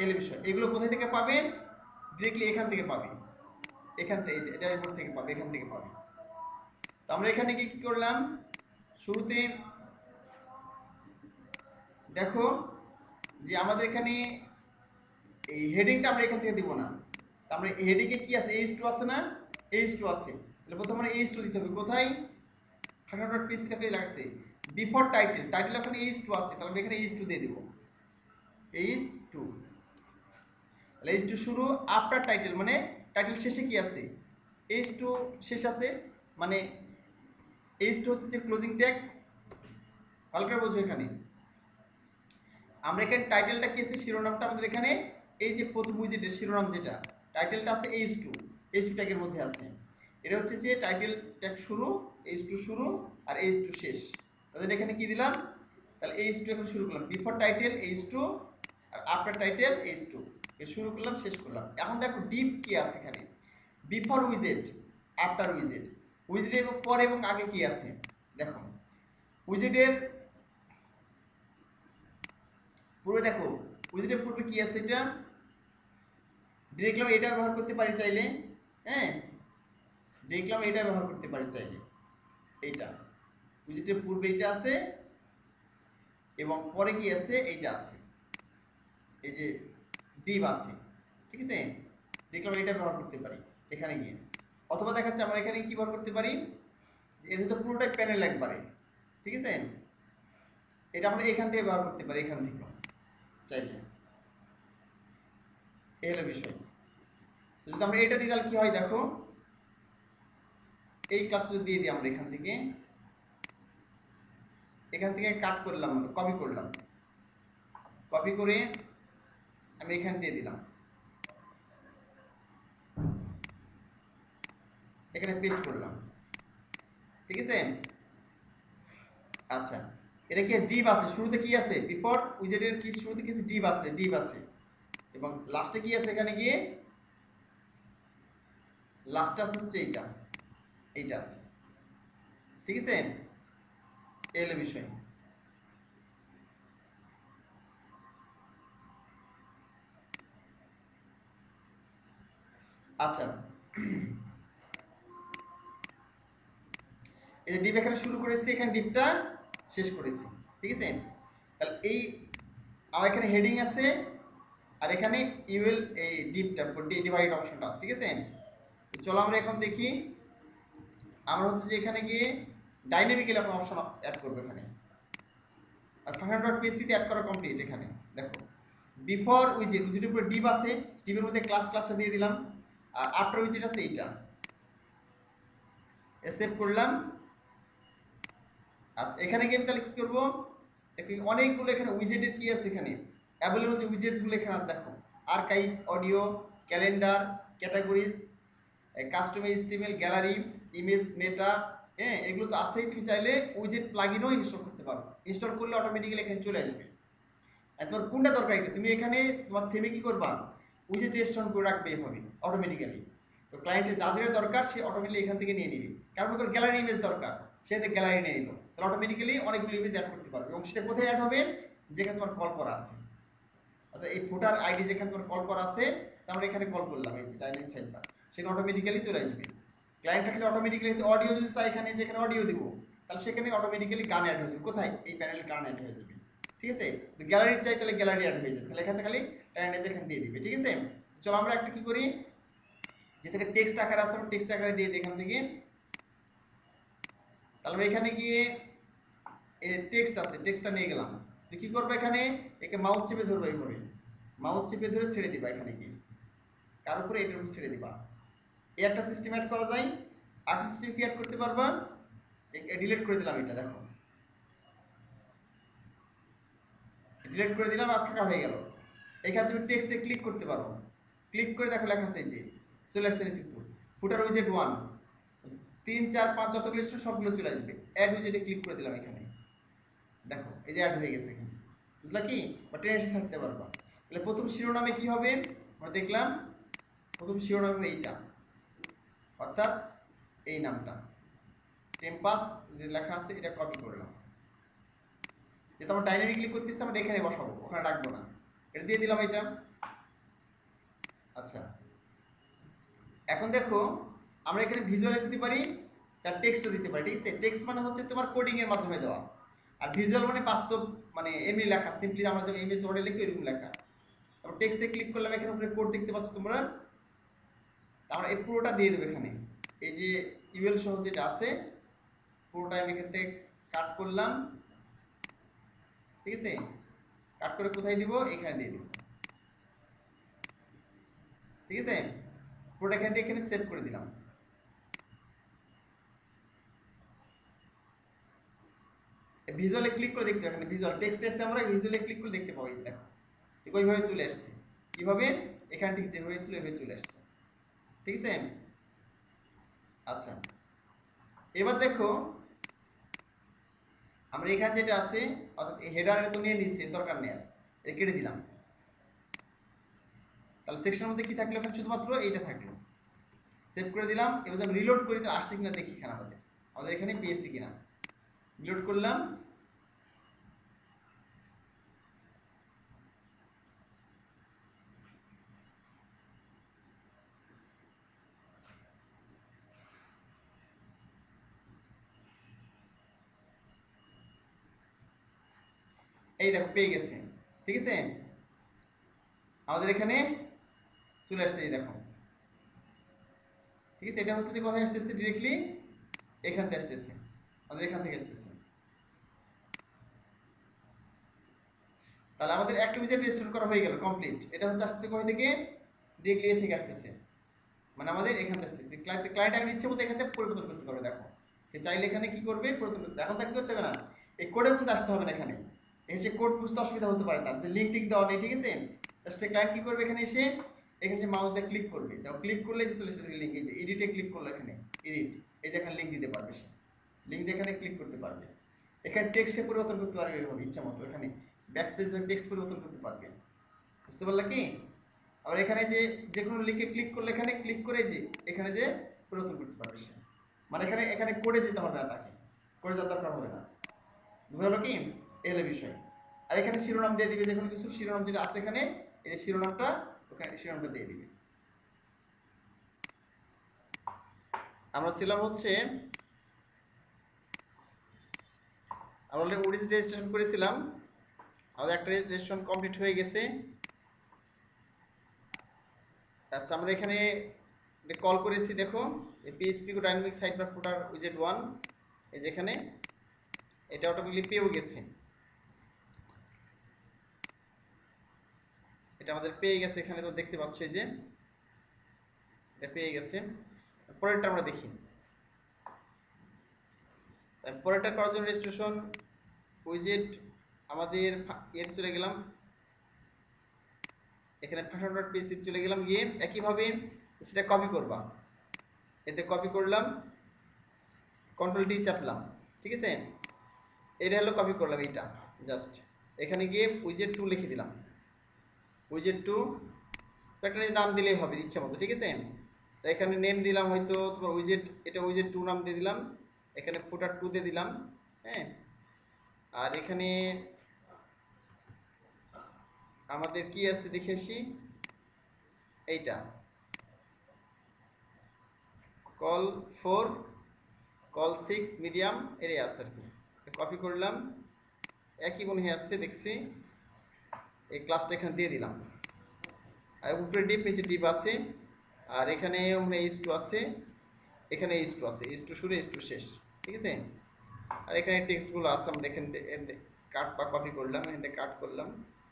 এলিভেশন এগুলো কোথায় থেকে পাবে? ডিরেক্টলি এখান থেকে পাবে, এখান থেকে ড্যাশবোর্ড থেকে পাবে, এখান থেকে পাবে। তো আমরা এখানে গিয়ে কি করলাম, শুরুতে দেখো যে আমাদের এখানে এই হেডিংটা আমরা এখান থেকে দিব না। আমরা হেডিংয়ে কি আছে, H2 আছে না, H2 আছে, তাহলে প্রথমে আমরা H2 দিতে হবে। কোথায়? $100 থেকে লাগছে বিফোর টাইটেল, টাইটেল ওখানে H2 আছে, তাহলে আমরা এখানে H2 দিয়ে দেব, H2। তাহলে H2 শুরু, আফটার টাইটেল মানে টাইটেল শেষে কি আছে, H2 শেষ আছে, মানে H2 হচ্ছে যে ক্লোজিং ট্যাগ। ভালো করে বোঝো, এখানে আমরা এখানে টাইটেলটা কি আছে, শিরোনামটা আমাদের এখানে এই যে প্রথম উইজেটের শিরোনাম যেটা টাইটেলটা আছে H2, H2 ট্যাগের মধ্যে আছে। এটা হচ্ছে যে টাইটেল ট্যাগ শুরু, H2 শুরু আর H2 শেষ। তাহলে এখানে কি দিলাম, তাহলে H2 এখন শুরু করলাম, বিফোর টাইটেল H2 আর আফটার টাইটেল H2, এর শুরু করলাম শেষ করলাম। এখন দেখো ডিপ কি আছে এখানে, বিফোর উইজেট, আফটার উইজেট, উইজেটের পরে এবং আগে কি আছে দেখো। উইজেটের পূর্বে দেখো, উইজেটের পূর্বে কি আছে, এটা ডিরেক্টলি এটা ব্যবহার করতে পারি চাইলে, হ্যাঁ ডিরেক্টলি এটা ব্যবহার করতে পারি চাইলে। এইটা উইজেটের পূর্বে এটা আছে এবং পরে কি আছে, এইটা আছে, এই যে ডিভ আছে, ঠিক আছে, ডিরেক্টলি এটা ব্যবহার করতে পারি এখানে গিয়ে। অথবা দেখাচ্ছে আমরা এখানে কি ব্যবহার করতে পারি, এটা তো পুরোটাই প্যানেল একবারে, ঠিক আছে, এটা আমরা এখান থেকে ব্যবহার করতে পারি, এখান থেকে চাইলে। এই হলো বিষয়। যদি আমরা এটা দিই তাহলে কি হয় দেখো, এই ক্লাসটা দিয়ে দিই আমরা এখান থেকে কাট করলাম, কপি করলাম, কপি করে আমি এখানে দিয়ে দিলাম, এখানে পেস্ট করলাম, ঠিক আছে। আচ্ছা, এটা কি ডিভ আছে, শুরুতে কি আছে, বিফোর উইজেটের কি শুরুতে কি আছে, ডিভ আছে এবং লাস্টে কি আছে, এখানে গিয়ে লাস্টে আছে হচ্ছে এইটা আছে, ঠিক আছে। এই হলো বিষয়। আচ্ছা, এই যে ডিপ এখানে শুরু করেছি, এখানে ডিপটা শেষ করেছি, ঠিক আছে। তাহলে এই আমার এখানে হেডিং আছে আর এখানে ইউএল এই ডিপটা ডিভাইড অপশনটা আছে, ঠিক আছে। চলো আমরা এখন দেখি, আমরা হচ্ছে যে এখানে গিয়ে ডাইনামিক্যালি আপনার অপশন অ্যাড করবো এখানে। আর 500.php তে অ্যাড করা কমপ্লিট। এখানে দেখো বিফোর উইজেটের উপরে ডিভ আছে, ডিভের মধ্যে ক্লাসটা দিয়ে দিলাম, আর আফটার উইজেট আছে এইটা, সেভ করলাম। আচ্ছা, এখানে গিয়ে আমি তাহলে কি করবো, অনেকগুলো এখানে উইজেটের কি আছে, এখানে অ্যাভেলেবল যে উইজেটসগুলো এখানে আছে দেখো, archives, audio, calendar, categories, custom HTML, gallery, image, meta, হ্যাঁ এগুলো তো আছেই। তুমি চাইলে উইজেট প্লাগইনও ইনস্টল করতে পারো, ইনস্টল করলে অটোমেটিক্যালি এখানে চলে আসবে। আর তোমার কোনটা দরকার, এটা তুমি এখানে তোমার থেমে কি করবা, উইজেট ইনস্টল করে রাখবে এভাবে অটোমেটিক্যালি। তো ক্লায়েন্টের যা যেটা দরকার সে অটোমেটিক্যালি এখান থেকে নিয়ে নিবে। কারণ গ্যালারি ইমেজ দরকার, সে গ্যালারি নিয়ে নিল, তাহলে অটোমেটিক্যালি অনেকগুলো ইমেজ অ্যাড করতে পারবে। এবং সেটা কোথায় অ্যাড হবে, যেখানে তোমার কল করা আছে, অর্থাৎ এই ফুটার আইডি যেখানে তোমার কল করা আছে, আমরা এখানে কল করলাম, এই যে ডাইনামিক সাইডটা, সেখানে অটোমেটিক্যালি চলে আসবে। ক্লায়েন্ট থাকলে অটোমেটিক্যালি অডিও যদি চাই এখানে, যেখানে অডিও দিব, তাহলে সেখানে অটোমেটিক্যালি গান অ্যাড হয়ে যাবে। কোথায়, এই প্যানেলে গান অ্যাড হয়ে যাবে, ঠিক আছে। গ্যালারি চাই তাহলে গ্যালারি অ্যাড হয়ে যাবে, তাহলে এখানে খালি টাইনাইজ এখানে দিয়ে দিবে, ঠিক আছে। চলো আমরা একটা কি করি, যেটাকে টেক্সট আকারে আছে আমরা টেক্সট আকারে দিয়ে দিই এখান থেকে। তাহলে আমরা এখানে গিয়ে টেক্সট আছে, টেক্সটটা নিয়ে গেলাম। তো কি করবো, এখানে একে মাউস চেপে ধরবো, এইভাবে মাউস চেপে ধরে ছেড়ে দিবা, এখানে গিয়ে কার উপরে, এটার উপর ছেড়ে দিবা। এই একটা সিস্টেম অ্যাড করা যায়। আরেকটা সিস্টেম কি অ্যাড করতে পারবা, ডিলিট করে দিলাম, এটা দেখো ডিলিট করে দিলাম আর ফাঁকা হয়ে গেল। এখানে তুমি টেক্সটে ক্লিক করতে পারো, ক্লিক করে দেখো লেখা আছে, যে চলে আসছে কিন্তু ফুটার উইজেট 1, 3, 4, 5 যতগুলো লিস্ট সবগুলো চলে আসবে। অ্যাড উইজেটে ক্লিক করে দিলাম, এখানে দেখো এই যে অ্যাড হয়ে গেছে এখানে, বুঝলা কি, বা টেনে এসে ছাড়তে পারবা। তাহলে প্রথম শিরোনামে কি হবে আমরা দেখলাম, প্রথম শিরোনামে এইটা, অর্থাৎ এই নামটা টেম্পাস যে লেখা আছে এটা কপি করলাম, যেটা আমরা ডাইনামিকলি করতেছি আমরা এখানে বসাবো, ওখানে রাখবো না, এটা দিয়ে দিলাম এটা। আচ্ছা, এখন দেখো আমরা এখানে ভিজুয়াল দিতে পারি, তার টেক্সটও দিতে পারি, ঠিক আছে। টেক্সট মানে হচ্ছে তোমার কোডিং এর মাধ্যমে দেওয়া, আর ভিজুয়াল মানে বাস্তব, মানে এমনি লেখা, সিম্পলি আমরা যেমন এমএস ওয়ার্ডে লিখি এরকম লেখা। তারপর টেক্সটে ক্লিক করলাম, এখানে উপরে কোড দেখতে পাচ্ছ তোমরা, আমরা এই পুরোটা দিয়ে দেবো এখানে, এই যে ইউএল সহ যেটা আছে পুরোটা আমি এখান থেকে কাট করলাম, ঠিক আছে। কাট করে কোথায় দিব, এখানে দিয়ে দিব, ঠিক আছে। পুরোটা এখানে দিয়ে এখানে সেভ করে দিলাম। ভিজুয়ালে ক্লিক করে দেখতে হবে, এখানে ভিজুয়াল টেক্সট এসে আমরা ভিজুয়ালে ক্লিক করে দেখতে পাবো, এই দেখো ঠিক ওইভাবে চলে আসছে। কিভাবে, এখানে ঠিক যেভাবে ছিল ওইভাবে চলে আসছে, ঠিক আছে। আচ্ছা, এবার দেখো আমরা এখানে যেটা আছে, অর্থাৎ হেডারে তো নিয়ে নিচ্ছি, দরকার নেই, এটা কেটে দিলাম। তাহলে সেকশনের মধ্যে কি থাকলো, এখানে শুধুমাত্র এইটা থাকলো। সেভ করে দিলাম। এবার আমি রিলোড করি, তাহলে আসছে কিনা দেখি, এখানে আমাদের এখানে পেয়েছি কিনা। রিলোড করলাম, এই দেখো পেয়ে গেছে, ঠিক আছে। আমাদের এখানে চলে আসছে, এই দেখো, ঠিক আছে। এটা হচ্ছে যে কোথায় আসতেছে, ডিরেক্টলি এখান থেকে আসতেছে, আমাদের এখান থেকে আসতেছে। তাহলে আমাদের একটা উইজেট রেজিস্টার করা হয়ে গেল, কমপ্লিট। এটা হচ্ছে আসছে কোথা থেকে, ডিরেক্টলি এ থেকে আসতেছে, মানে আমাদের এখান থেকে আসতেছে। ক্লায়েন্ট এখন ইচ্ছে মতো এখান থেকে পরিবর্তন করতে পারবে, দেখো সে চাইলে এখানে কি করবে, পরিবর্তন করতে। এখন তাকে করতে হবে না, এই কোডের মধ্যে আসতে হবে না, এখানে এসে কোড বুঝতে অসুবিধা হতে পারে তার, যে লিঙ্ক টিক দেওয়া নেই, ঠিক আছে। সে ক্লায়েন্ট কি করবে, এখানে এসে এখানে মাউস দিয়ে ক্লিক করবে, দেখো ক্লিক করলে যে চলে আসছে লিঙ্ক, এই যে এডিটে ক্লিক করলো, এখানে এডিট, এই যে এখানে লিঙ্ক দিতে পারবে, সে লিঙ্ক দিয়ে এখানে ক্লিক করতে পারবে। এখানে টেক্সটে পরিবর্তন করতে পারবে এভাবে ইচ্ছা মতো, এখানে ব্যাকস্পেস দিয়ে টেক্সট পরিবর্তন করতে পারবে, বুঝতে পারলা কি। আবার এখানে যে যে কোনো লিঙ্কে ক্লিক করলে এখানে ক্লিক করে যে এখানে যে পরিবর্তন করতে পারবে সে, মানে এখানে এখানে কোডে যেতে হবে না, তাকে কোডে যাওয়ার দরকার হবে না, বুঝা হলো কি, এই হলো বিষয়। আর এখানে শিরোনাম দিয়ে দিবে, যে কোনো কিছু শিরোনাম যেটা আছে এখানে, এই যে শিরোনামটা, ওখানে শিরোনামটা দিয়ে দিবে। আমরা ছিলাম হচ্ছে, আমরা অলরেডি ওডিজি রেজিস্ট্রেশন করেছিলাম, আমাদের একটা রেজিস্ট্রেশন কমপ্লিট হয়ে গেছে। আচ্ছা, আমরা এখানে কল করেছি, দেখো পিএইচপি ডাইনামিক সাইটমাপ ফুটার উইজেট 1, এই যে এখানে এটা অটোমেটিক্যালি পেয়েও গেছে, এটা আমাদের পেয়ে গেছে, এখানে তো দেখতে পাচ্ছ এই যে এটা পেয়ে গেছে। পরেরটা আমরা দেখি, পরেরটা করার জন্য রেজিস্ট্রেশন উইজেট আমাদের এতে চলে গেলাম, এখানে ফাংশন.php চলে গেলাম, গিয়ে একইভাবে সেটা কপি করবা, এতে কপি করলাম, কন্ট্রোল ডি চাপলাম, ঠিক আছে। এটা হলো কপি করলাম, এইটা জাস্ট এখানে গিয়ে উইজেট 2 লিখে দিলাম, উইজেট 2 একটা নাম দিলেই হবে ইচ্ছা মতো, ঠিক আছে। এখানে নেম দিলাম হয়তো তোমার উইজেট, এটা উইজেট 2 নাম দিয়ে দিলাম, এখানে ফুটার 2 দিয়ে দিলাম, হ্যাঁ। আর এখানে আমাদের কি আছে দেখে আসি, এইটা কল 4 কল 6 মিডিয়াম এরিয়া আছে আর কি, কপি করলাম, একই মনে হয় আসছে দেখছি, এই ক্লাসটা এখানে দিয়ে দিলাম। আর উপরে ডিপ, নিচে ডিপ আছে, আর এখানে H2 আছে, এখানে H2 আছে, H2 শুরু H2 শেষ, ঠিক আছে। আর এখানে টেক্সটগুলো আছে, আমরা এখানে কাট বা কপি করলাম, এখানে কাট করলাম।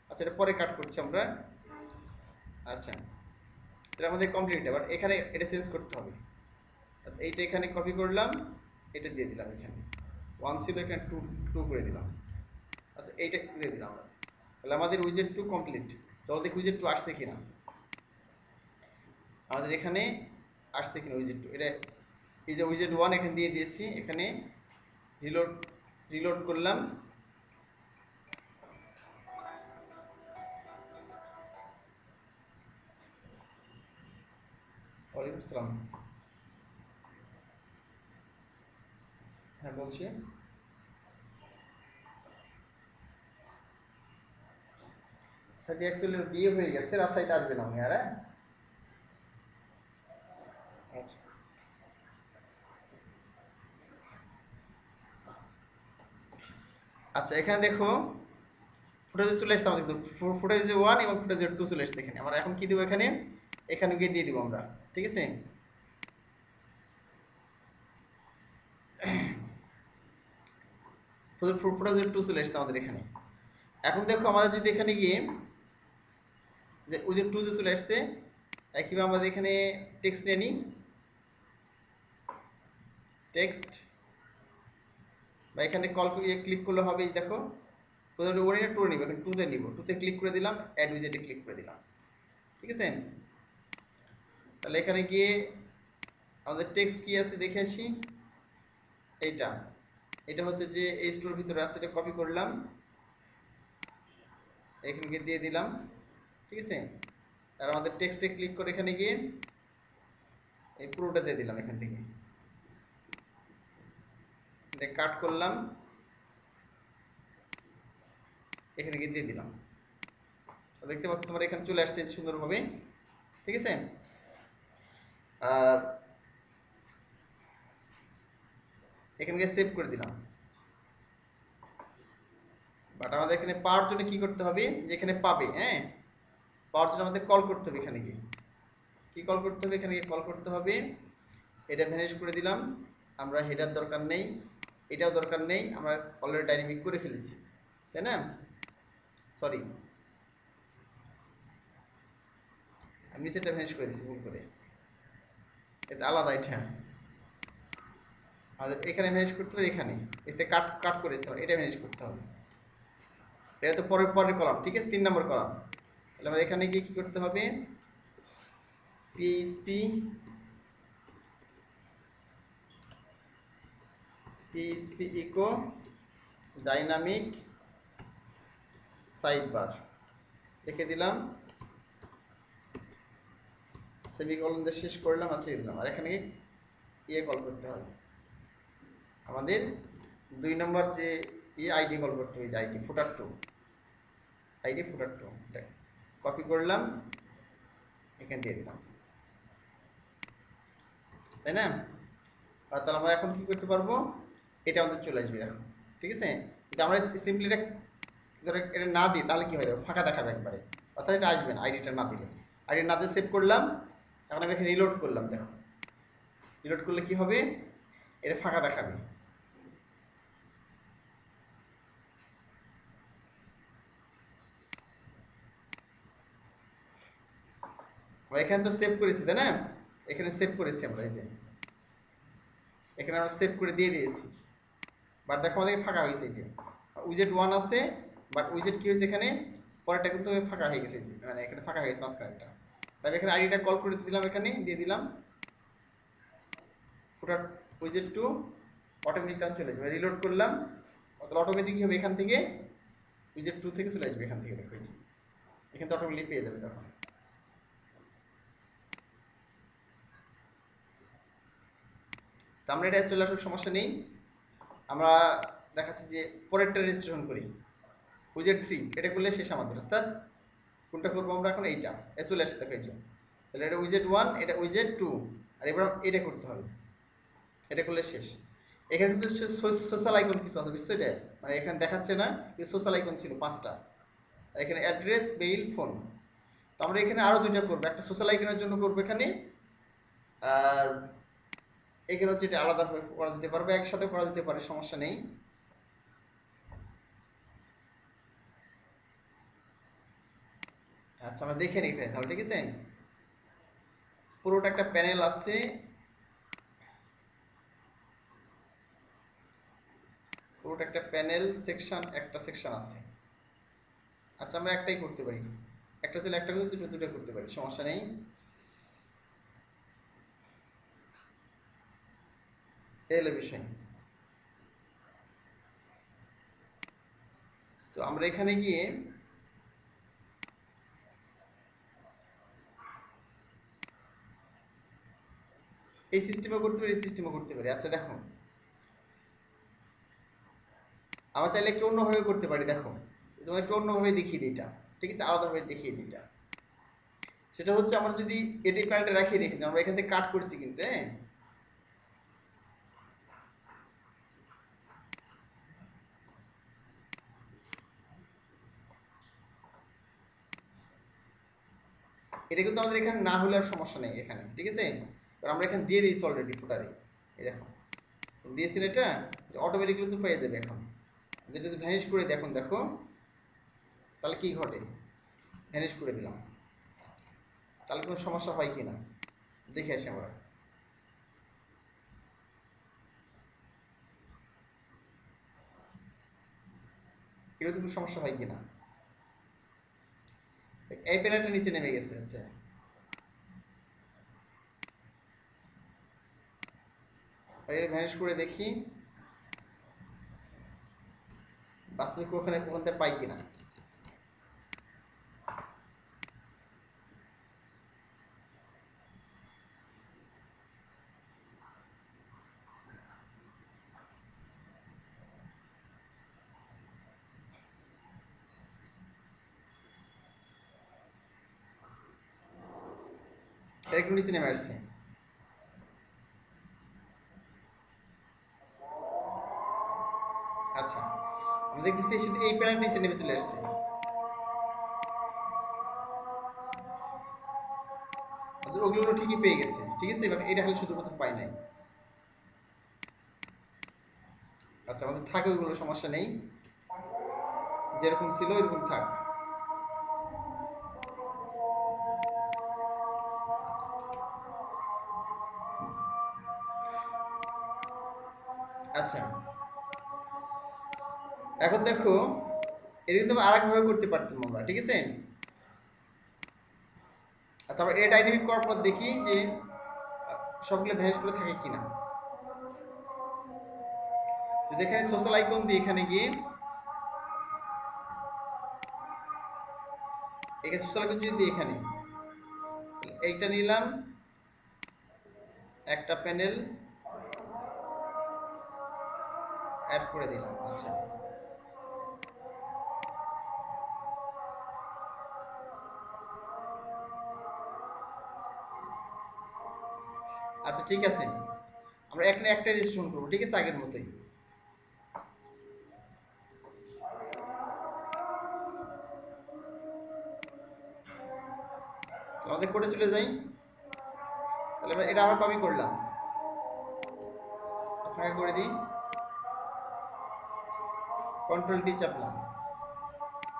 আচ্ছা, এটা পরে কাট করছি আমরা। আচ্ছা, এটা আমাদের কমপ্লিট। এবার এখানে এটা চেঞ্জ করতে হবে, এইটা এখানে কপি করলাম, এটা দিয়ে দিলাম, এখানে 1 ছিল এখানে 2 করে দিলাম, আচ্ছা এইটা দিয়ে দিলাম আমরা। তাহলে আমাদের উইজেট 2 কমপ্লিট। চলো দেখি উইজেট 2 আসছে কিনা, আমাদের এখানে আসছে কিনা উইজেট 2। এটা এই যে উইজেট 1 এখানে দিয়ে দিয়েছি, এখানে রিলোড করলাম, ওয়ালাইকুম আসসালাম। হ্যাঁ বলছি। সাদি অ্যাকচুয়ালি বিয়ে হয়ে গেছে, রাজশাহীতে আসবে না উনি আর। হ্যাঁ আচ্ছা আচ্ছা, এখানে দেখো ফুটেজে চলে এসেছে আমাদের, কিন্তু ফুটেজ 1 এবং ফুটেজ 2 চলে এসেছে এখানে। আমরা এখন কি দিব এখানে, এখানে গিয়ে দিয়ে দিব আমরা, ঠিক আছে। ফুটেজ 2 চলে এসেছে আমাদের এখানে। এখন দেখো আমাদের যদি এখানে গিয়ে যে ওই যে 2 যে চলে আসছে, একইভাবে আমাদের এখানে টেক্সট নিয়ে নিই, টেক্সট বা এখানে কল করে ক্লিক করলে হবে। এই দেখো প্রথমে 1 এর 2 নিব, এখন 2 তে নিব, 2 তে ক্লিক করে দিলাম, অ্যাড উইজেটে ক্লিক করে দিলাম, ঠিক আছে। তাহলে এখানে গিয়ে আমাদের টেক্সট কি আছে দেখে আসি। এইটা এটা হচ্ছে যে এই স্টোর ভিতরে আছে, এটা কপি করলাম, এখানে গিয়ে দিয়ে দিলাম, ঠিক আছে। আর আমাদের টেক্সটে ক্লিক করে এখানে গিয়ে এই পুরোটা দিয়ে দিলাম, এখান থেকে কাট করলাম, এখানে গিয়ে দিয়ে দিলাম। দেখতে পাচ্ছ তোমরা এখানে চলে আসছে সুন্দরভাবে, ঠিক আছে। আর এখানে গিয়ে সেভ করে দিলাম। বাট আমাদের এখানে পাওয়ার জন্য কি করতে হবে, যে এখানে পাবে, হ্যাঁ পাওয়ার জন্য আমাদের কল করতে হবে। এখানে গিয়ে কি কল করতে হবে, এখানে গিয়ে কল করতে হবে। এটা ভ্যানিশ করে দিলাম, আমরা হেডার দরকার নেই, এটাও দরকার নেই, আমরা অলরেডি ডাইনামিক করে ফেলেছি, তাই না। সরি, আমি সেটা ভ্যানিশ করে দিচ্ছি ভুল করে, এটা আলাদা। এটা আমাদের এখানে ভ্যানিশ করতে হবে, এখানে এতে কাট কাট করেছে, এটা ভ্যানিশ করতে হবে। এটা তো পরের পরের কলাম, ঠিক আছে, 3 নম্বর কলাম। তাহলে আমরা এখানে গিয়ে কি করতে হবে, পিএইচপি ইকো ডাইনামিক সাইডবার লিখে দিলাম, সেমিকলন দিয়ে শেষ করলাম, আছে দিলাম। আর এখানে ইয়ে কল করতে হবে, আমাদের 2 নম্বর যে আইডি কল করতে হবে, যে আইডি ফুটার 2, আইডি ফুটার 2 কপি করলাম, এখানে দিয়ে দিলাম, তাই না। আর তাহলে আমরা এখন কি করতে পারবো, এটা আমাদের চলে আসবে এখন, ঠিক আছে। কিন্তু আমরা সিম্পলি এটা ধরো এটা না দিই তাহলে কি হয়ে যাবে, ফাঁকা দেখাবে একবারে, অর্থাৎ এটা আসবে না আইডিটা না দিলে। আইডি না দিয়ে সেভ করলাম, এখন আমি এখানে রিলোড করলাম, দেখো রিলোড করলে কি হবে, এটা ফাঁকা দেখাবে। আমরা এখানে তো সেভ করেছি, তাই না, এখানে সেভ করেছি আমরা, এই যে এখানে আমরা সেভ করে দিয়ে দিয়েছি। বাট দেখো আমাদের ফাঁকা হয়েছে, এই যে উইজেট 1 আছে, বাট উইজেট কি হয়েছে এখানে, পরেরটা কিন্তু ফাঁকা হয়ে গেছে, যে মানে এখানে ফাঁকা হয়ে গেছে মাঝখানেরটা। তাহলে এখানে আইডিটা কল করে দিলাম, এখানে দিয়ে দিলাম ফুটার উইজেট 2, অটোমেটিক চলে যাবে। রিলোড করলাম, তাহলে অটোমেটিক হবে এখান থেকে উইজেট 2 থেকে চলে আসবে, এখান থেকে দেখো এখান থেকে অটোমেটিক পেয়ে যাবে তখন। তো আমরা এটা চলে আসার সমস্যা নেই, আমরা দেখাচ্ছি যে পরেরটা রেজিস্ট্রেশন করি, উইজেট 3 এটা করলে শেষ আমাদের, অর্থাৎ কোনটা করবো আমরা এখন, এইটা এ চলে আসতে পেয়েছি। তাহলে এটা উইজেট 1, এটা উইজেট 2, আর এবার এটা করতে হবে, এটা করলে শেষ। এখানে কিন্তু সোশ্যাল আইকন কিছু আছে, বুঝছো এটা, মানে এখানে দেখাচ্ছে না, যে সোশ্যাল আইকন ছিল 5টা, আর এখানে অ্যাড্রেস, মেইল, ফোন। তো আমরা এখানে আরো 2টা করবো, একটা সোশ্যাল আইকনের জন্য করবো এখানে, আর এখানে হচ্ছে এটা আলাদা করা যেতে পারবে, একসাথে করা যেতে পারে, সমস্যা নেই। আচ্ছা আমরা দেখে নিই এখানে তাহলে, ঠিক আছে। পুরোটা একটা প্যানেল আছে, পুরোটা একটা প্যানেল, সেকশন, একটা সেকশন আছে। আচ্ছা আমরা একটাই করতে পারি, একটা ছিল একটা করতে, দুটো দুটো করতে পারি, সমস্যা নেই। এই হলো বিষয়। তো আমরা এখানে গিয়ে এই সিস্টেমে করতে পারি, এই সিস্টেমে করতে পারি। আচ্ছা দেখো, আমরা চাইলে একটু অন্যভাবে করতে পারি। দেখো তোমার একটু অন্যভাবে দেখিয়ে দিই এটা, ঠিক আছে, আলাদাভাবে দেখিয়ে দিই এটা। সেটা হচ্ছে আমরা যদি এটাই প্যানেলটা রাখিয়ে দেখি, আমরা এখান থেকে কাট করছি কিন্তু, হ্যাঁ, এটা কিন্তু আমাদের এখানে না হলে আর সমস্যা নেই এখানে, ঠিক আছে, কারণ আমরা এখানে দিয়ে দিয়েছি অলরেডি ফুটারে। এই দেখো দিয়েছি না, এটা অটোমেটিকলি তো পেয়ে যাবে। এখন যদি ভ্যানিশ করে দেখুন, দেখো তাহলে কি ঘটে, ভ্যানিশ করে দিলাম, তাহলে কোনো সমস্যা হয় কি না দেখে আসি আমরা। এরকম কোনো সমস্যা হয় কি না, এই প্যানেলটা নিচে নেমে গেছে। আচ্ছা এর ভ্যানিশ করে দেখি বাস্তবিক ওখানে ওখান থেকে পাই কিনা। এটা একটু নিচে নেমে আসছে। আচ্ছা আমি দেখতেছি শুধু এই প্যানেল নিচে নেমে চলে আসছে। ওগুলো ঠিকই পেয়ে গেছে, ঠিক আছে, এবার এটা খালি শুধুমাত্র পাই নাই। আচ্ছা আমাদের থাকে, ওইগুলো সমস্যা নেই, যেরকম ছিল ওইরকম থাক। আচ্ছা এখন দেখো এটা কিন্তু আর একভাবে করতে পারতাম আমরা, ঠিক আছে। আচ্ছা আমরা এটা ডাইনামিক করার পর দেখি যে সবগুলো ভ্যানিশ করে থাকে কিনা। যদি এখানে সোশ্যাল আইকন দিই, এখানে গিয়ে এখানে সোশ্যাল আইকন যদি দিই, এখানে এইটা নিলাম একটা প্যানেল অ্যাড করে দিলাম। আচ্ছা আচ্ছা ঠিক আছে, আমরা এখানে একটা রেজিস্ট্রেশন করবো, ঠিক আছে, আগের মতোই। আমাদের কোডে চলে যাই, তাহলে এটা আবার কপি করলাম, ফাঁকা করে দিই, কন্ট্রোল ডি চাপলাম,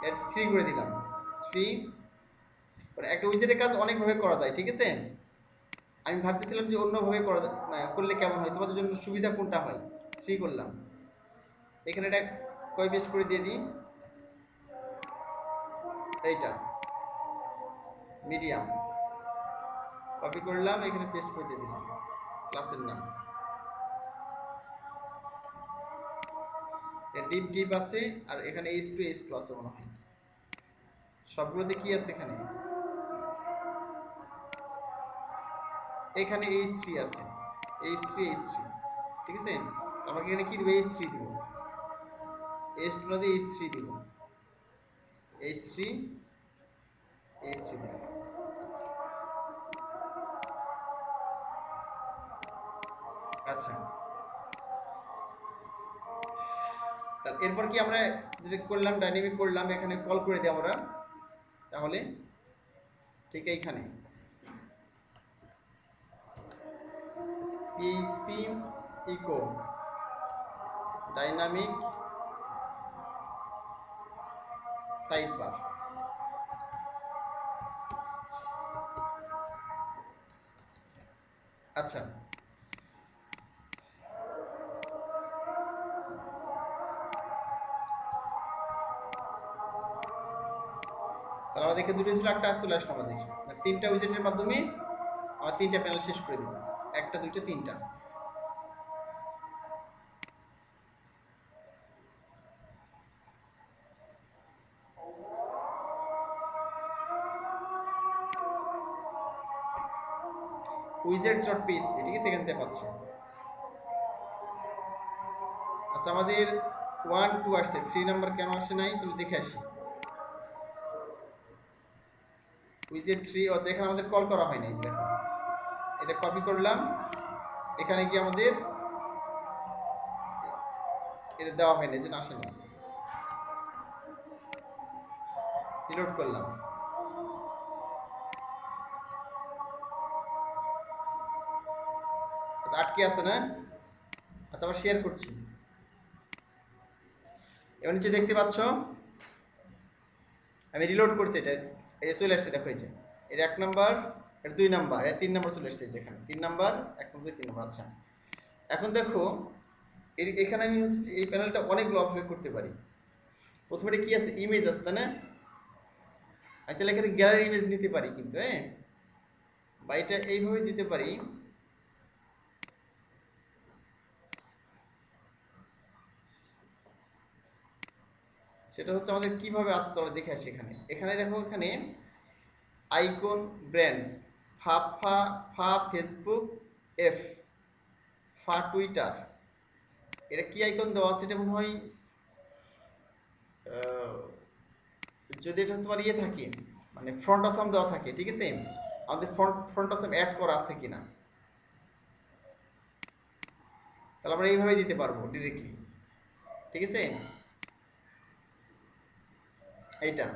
এটা 3 করে দিলাম, 3। একটা উইজেটের কাজ অনেকভাবে করা যায়, ঠিক আছে। আমি ভাবতেছিলাম যে অন্যভাবে করা করলে কেমন হয়, তোমাদের জন্য সুবিধা কোনটা হয়। 3 করলাম, এখানে এটা কপি পেস্ট করে দিয়ে দিই, এইটা মিডিয়াম কপি করলাম, এখানে পেস্ট করে দিয়ে দিলাম ক্লাসের নাম। ডিপ ডিপ আছে, আর এখানে H2 আছে মনে হয়, সবগুলোতে কি আছে, এখানে এখানে H3 আছে, H3 H3, ঠিক আছে। আমাকে এখানে কি দিব, H3 দিব, H2 না দিয়ে H3 দিব, H3 H3 দিলাম। আচ্ছা তাহলে এরপর কি আমরা যেটা করলাম, ডাইনামিক করলাম, এখানে কল করে দিই আমরা, তাহলে ঠিক এইখানে PHP echo dynamic sidebar. আচ্ছা তাহলে আমাদের এখানে দুটো ছিল, একটা চলে আসলো আমাদের, মানে 3টা উইজেটের মাধ্যমে আমরা 3টা প্যানেল শেষ করে দিব, একটা দুইটা তিনটা। widget.php, ঠিক আছে, এখান থেকে পাচ্ছি। আচ্ছা, আমাদের 1 2 আসছে, 3 নাম্বার কেন আসে নাই তুমি দেখে আসি। widget 3 আছে, এখানে আমাদের কল করা হয় নাই। দেখো, এটা কপি করলাম, এখানে গিয়ে আমাদের এটা দেওয়া হয় না, যে আসে না। রিলোড করলাম, আচ্ছা আটকে আছে না। আচ্ছা, আবার শেয়ার করছি। এবার নিচে দেখতে পাচ্ছ আমি রিলোড করছি, এটা এই চলে আসছে। দেখো, এই যে এটা 1 নাম্বার, এটা 2 নাম্বার, এটা 3 নাম্বার চলে আসছে। যেখানে 3 নাম্বার, 1 2 3 নাম্বার। আচ্ছা, এখন দেখো এখানে আমি হচ্ছে এই প্যানেলটা অনেকগুলো ভাবে করতে পারি। প্রথমে কি আছে, ইমেজ আছে, তাই না? আচ্ছা, এখানে গ্যালারি ইমেজ নিতে পারি কিন্তু, হ্যাঁ, বা এটা এইভাবে দিতে পারি। সেটা হচ্ছে আমাদের কিভাবে আসতে চলে দেখে আসি। এখানে দেখো, এখানে আইকন ব্র্যান্ডস, ফা ফা ফা ফেসবুক, এফ ফা টুইটার। এটা কি আইকন দেওয়া আছে? এটা মনে হয় যদি এটা তোমার ইয়ে থাকে, মানে ফ্রন্ট আসাম দেওয়া থাকে, ঠিক আছে, আমাদের ফ্রন্ট আসাম অ্যাড করা আছে কিনা, তাহলে আমরা এইভাবে দিতে পারবো ডিরেক্টলি, ঠিক আছে। এইটা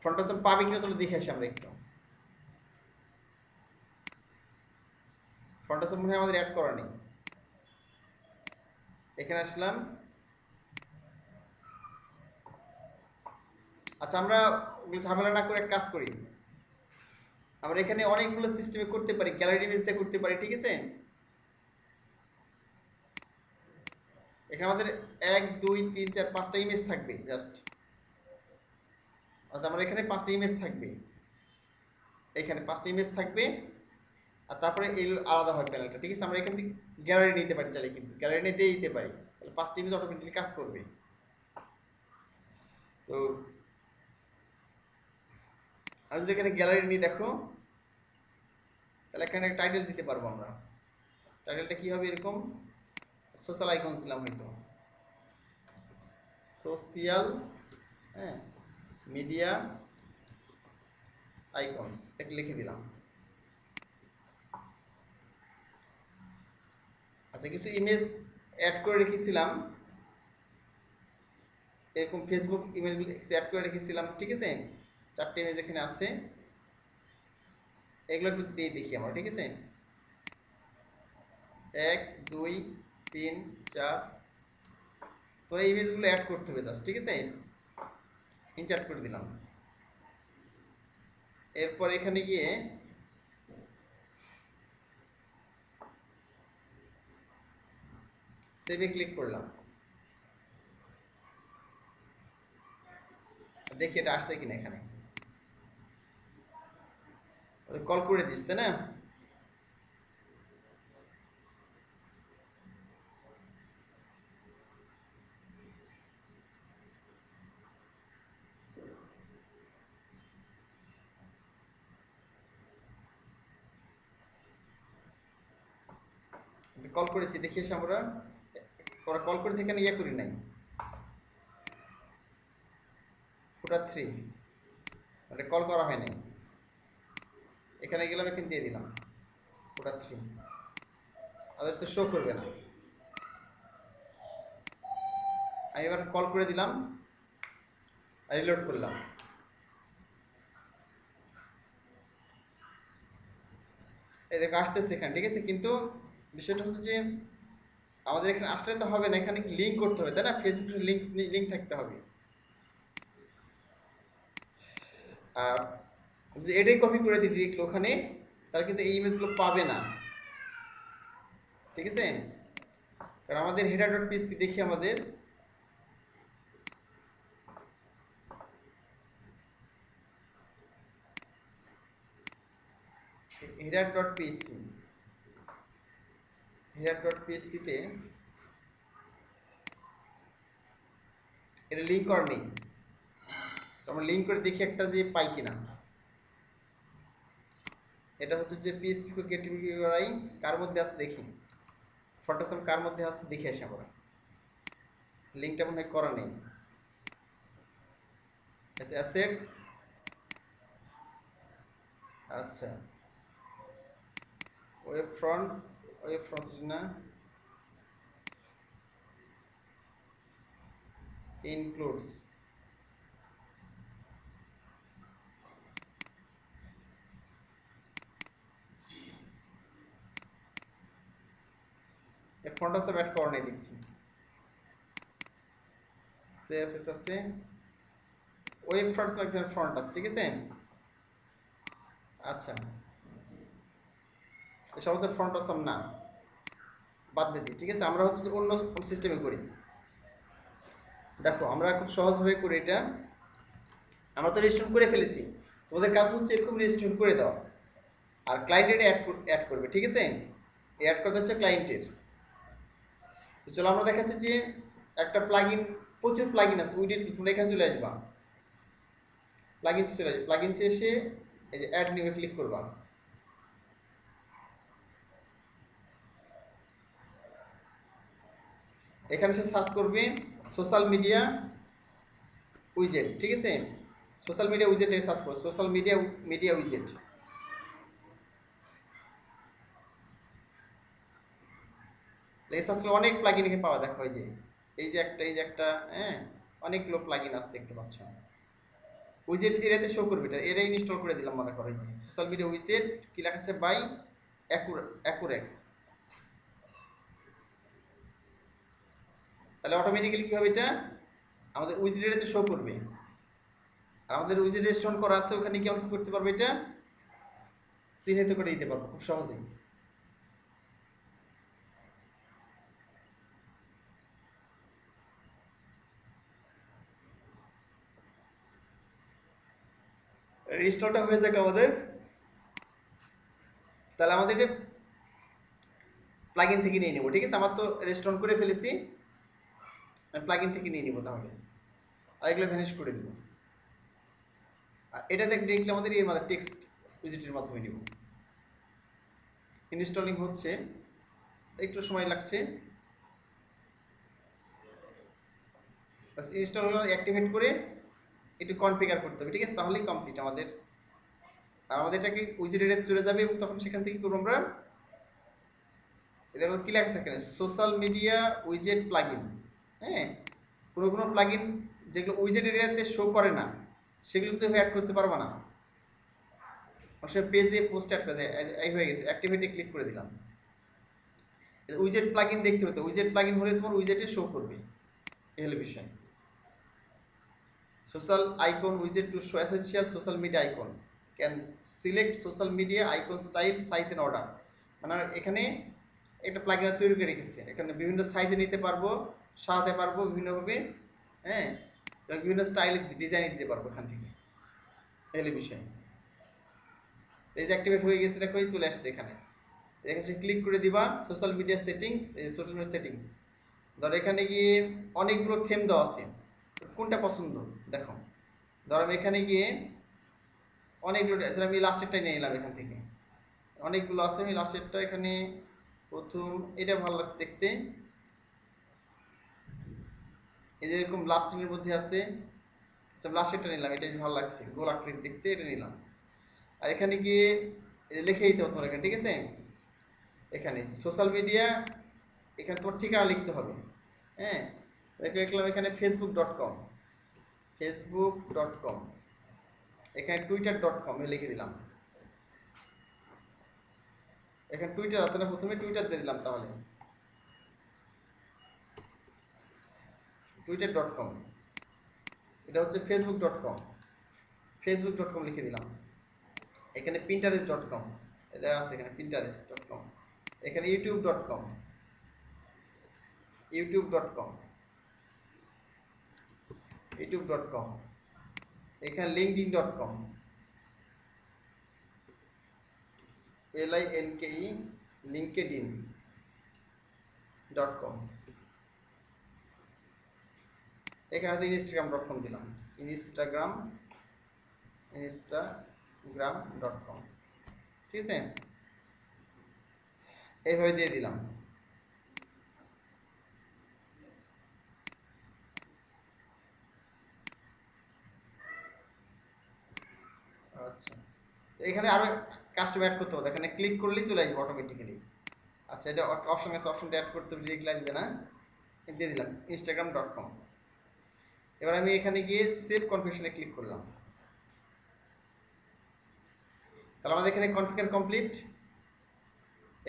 ফ্রন্ট আসাম পাবে কিনা চলো দেখে আসি আমরা একটু। ফ্রন্ট আসাম মনে হয় আমাদের অ্যাড করা নেই। এখানে আসলাম। আচ্ছা, আমরা ওগুলো ঝামেলা না করে এক কাজ করি, আমরা এখানে অনেকগুলো সিস্টেমে করতে পারি, গ্যালারি ইমেজ দিয়ে করতে পারি, ঠিক আছে। এখানে আমাদের 1 2 3 4 5টা ইমেজ থাকবে জাস্ট। অর্থাৎ আমার এখানে 5টা ইমেজ থাকবে, এখানে 5টা ইমেজ থাকবে, আর তারপরে এই আলাদা হয় প্যানেলটা, ঠিক আছে। আমরা এখান থেকে গ্যালারি নিতে পারি চাইলে, কিন্তু গ্যালারি নিতে দিতে পারি, তাহলে 5টা ইমেজ অটোমেটিক্যালি কাজ করবে। তো আমি যদি এখানে গ্যালারি নিয়ে দেখো, তাহলে এখানে টাইটেল দিতে পারবো আমরা। টাইটেলটা কি হবে, এরকম সোশ্যাল আইকনস দিলাম হয়তো, সোশিয়াল, হ্যাঁ, মিডিয়া আইকনস এটা লিখে দিলাম। আচ্ছা, কিছু ইমেজ অ্যাড করে রেখেছিলাম, এরকম ফেসবুক ইমেজগুলো অ্যাড করে রেখেছিলাম, ঠিক আছে। 4টে ইমেজ এখানে আছে, এগুলো একটু দিয়ে দেখি আমরা, ঠিক আছে। 1 2 3 4, তোরা ইমেজগুলো অ্যাড করতে হবে জাস্ট, ঠিক আছে। ইনসার্ট করে দিলাম। এরপর এখানে গিয়ে সেভে ক্লিক করলাম, দেখি এটা আসছে কিনা। এখানে কল করে দিস, তাই না? কল করেছি, দেখি এসে আমরা ওরা কল করেছে, এখানে ইয়ে করি নাই, ফুটার 3 মানে কল করা হয় নাই। এখানে গেলাম, এখানে দিয়ে দিলাম ফুটার 3, আদার্স তো শো করবে না। আমি এবার কল করে দিলাম, রিলোড করলাম, এই দেখো আসতেছে এখানে, ঠিক আছে। কিন্তু বিষয়টা হচ্ছে যে আমাদের এখানে আসলে তো হবে না, এখানে লিঙ্ক করতে হবে, তাই না? ফেসবুকের লিঙ্ক লিঙ্ক থাকতে হবে। আর যদি এটাই কপি করে দিই ডিরেক্টলি ওখানে, তাহলে কিন্তু এই ইমেজগুলো পাবে না, ঠিক আছে। কারণ আমাদের হেডার ডট পিএসপি দেখি, আমাদের header dot PSP, header dot পিএসপিতে এটা লিঙ্ক করা নেই। তো আমরা লিঙ্ক করে দেখি একটা যে পাই কিনা। এটা হচ্ছে যে পিএইচপি ক্রিয়েটিভিটি কার মধ্যে আছে দেখি, ফটোশপ কার মধ্যে আছে দেখে আসি আমরা। লিঙ্কটা মনে হয় করা নেই। অ্যাসেটস, আচ্ছা ওয়েব ফ্রন্টস না, ইনক্লুডস, ফটোশপ অ্যাড করা নেই দেখছি। সিএসএস আছে, ওয়েব ফ্রন্টস লাগছে, ফ্রন্ট আছে, ঠিক আছে। আচ্ছা এসব তো ফ্রন্ট অসম না, বাদ দিয়ে দিই, ঠিক আছে। আমরা হচ্ছে অন্য সিস্টেমে করি। দেখো আমরা খুব সহজভাবে করি এটা। আমরা তো রেজিস্ট্রেশন করে ফেলেছি, তোমাদের কাজ হচ্ছে এরকম রেজিস্ট্রেশন করে দাও, আর ক্লায়েন্টের অ্যাড করবে, ঠিক আছে। অ্যাড করতে হচ্ছে ক্লায়েন্টের। তো চলো আমরা দেখাচ্ছি যে একটা প্লাগইন, প্রচুর প্লাগইন আছে উইডিট, তোমরা এখানে চলে আসবা, প্লাগইনস চলে আসবে, প্লাগইনসে এসে এই যে অ্যাড নিউয়ে ক্লিক করবা। এখানে সে সার্চ করবে সোশ্যাল মিডিয়া উইজেট, ঠিক আছে। সোশ্যাল মিডিয়া উইজেট সার্চ করো, সোশ্যাল মিডিয়া উইজেট। সার্চ করলে অনেক প্লাগইন এখানে পাওয়া, দেখো এই যে একটা, হ্যাঁ অনেকগুলো প্লাগইন আছে দেখতে পাচ্ছ। উইজেট এরিয়াতে শো করবে, এটা ইনস্টল করে দিলাম মনে করো, যে সোশ্যাল মিডিয়া উইজেট কি লেখা আছে বাই অ্যাকুরেক্স। তাহলে অটোমেটিক্যালি কি হবে, এটা আমাদের উইজেট এরিয়াতে শো করবে। আর আমাদের উইজেট রেজিস্ট্রেশন করা আছে, ওখানে কি আমরা কি করতে পারবো, এটা চিহ্নিত করে দিতে পারবো খুব সহজেই। রেজিস্টারটা হয়ে যাক আমাদের, তাহলে আমাদের এটা প্লাগইন থেকে নিয়ে নেবো, ঠিক আছে। আমার তো রেজিস্ট্রেশন করে ফেলেছি, আমি প্লাগইন থেকে নিয়ে নেবো তাহলে, আর এগুলো ভ্যানিশ করে দেবো। আর এটা দেখলে আমাদের এর মাধ্যমে টেক্সট উইজেটের মাধ্যমে নিব। ইনস্টলিং হচ্ছে, একটু সময় লাগছে। ইনস্টল হলে অ্যাক্টিভেট করে একটু কনফিগার করতে হবে, ঠিক আছে, তাহলেই কমপ্লিট আমাদের। আর আমাদের এটাকে উইজেট এরিয়াতে চলে যাবে, এবং তখন সেখান থেকে করবো আমরা, এটা কি লেখা থাকে সোশ্যাল মিডিয়া উইজেট প্লাগইন। হ্যাঁ, কোনো প্লাগইন যেগুলো উইজেট এরিয়াতে শো করে না, সেগুলো কিন্তু অ্যাড করতে পারবা না। অবশ্যই পেজে পোস্ট অ্যাড করে দেয়, এই হয়ে গেছে, অ্যাক্টিভেটে ক্লিক করে দিলাম। উইজেট প্লাগইন দেখতে হতো, উইজেট প্লাগইন হলে তোমার উইজেটে শো করবে, এই হলো বিষয়। সোশ্যাল আইকন উইজেট to show essential social media icon, can select social media icon style size and order. মানে এখানে একটা প্লাগইন তৈরি করে রেখেছে, এখানে বিভিন্ন সাইজে নিতে পারবো, সাজাতে পারবো বিভিন্নভাবে, হ্যাঁ, বিভিন্ন স্টাইলে ডিজাইন দিতে পারবো এখান থেকে, এই হলো বিষয়। এই যে অ্যাক্টিভেট হয়ে গেছে, দেখো চলে আসছে এখানে। এখানে ক্লিক করে দিবা সোশ্যাল মিডিয়া সেটিংস, এই সোশ্যাল মিডিয়া সেটিংস। ধরো এখানে গিয়ে অনেকগুলো থেম দেওয়া আছে, কোনটা পছন্দ দেখো। ধরো আমি এখানে গিয়ে অনেকগুলো, ধরো আমি লাস্টেরটাই নিয়ে নিলাম এখান থেকে, অনেকগুলো আছে, আমি লাস্টেরটা এখানে প্রথম, এটা ভালো লাগছে দেখতে, এই যে এরকম লাভ চিহ্নের মধ্যে আছে, লাস্টেরটা নিলাম, এটা ভালো লাগছে, গোল আকৃতি দেখতে, এটা নিলাম। আর এখানে গিয়ে লিখে দিতে হতো এখানে, ঠিক আছে। এখানে সোশ্যাল মিডিয়া, এখানে তোমার ঠিকানা লিখতে হবে, হ্যাঁ। লিখলাম এখানে facebook.com, facebook.com, এখানে twitter.com লিখে দিলাম। এখানে টুইটার আছে না, প্রথমে টুইটার দিয়ে দিলাম, তাহলে twitter.com, এটা হচ্ছে facebook.com, facebook.com লিখে দিলাম। এখানে pinterest.com, এটা আছে এখানে pinterest.com, এখানে youtube.com, youtube.com, youtube.com, এখানে linkedin.com, linke, linkedin.com, এখানে তো instagram.com দিলাম, instagram.com। ঠিক আছে, এইভাবে দিয়ে দিলাম। আচ্ছা, এখানে আরো কাস্টম অ্যাড করতে হবে, এখানে ক্লিক করলেই চলে আসবে অটোমেটিক্যালি। আচ্ছা, এটা অপশন আছে, অপশনটা অ্যাড করতে হবে, লিখলে আসবে না, দিয়ে দিলাম instagram.com। এবার আমি এখানে গিয়ে সেভ কনফিগারেশনে ক্লিক করলাম। তাহলে আমাদের এখানে কনফিগার কমপ্লিট।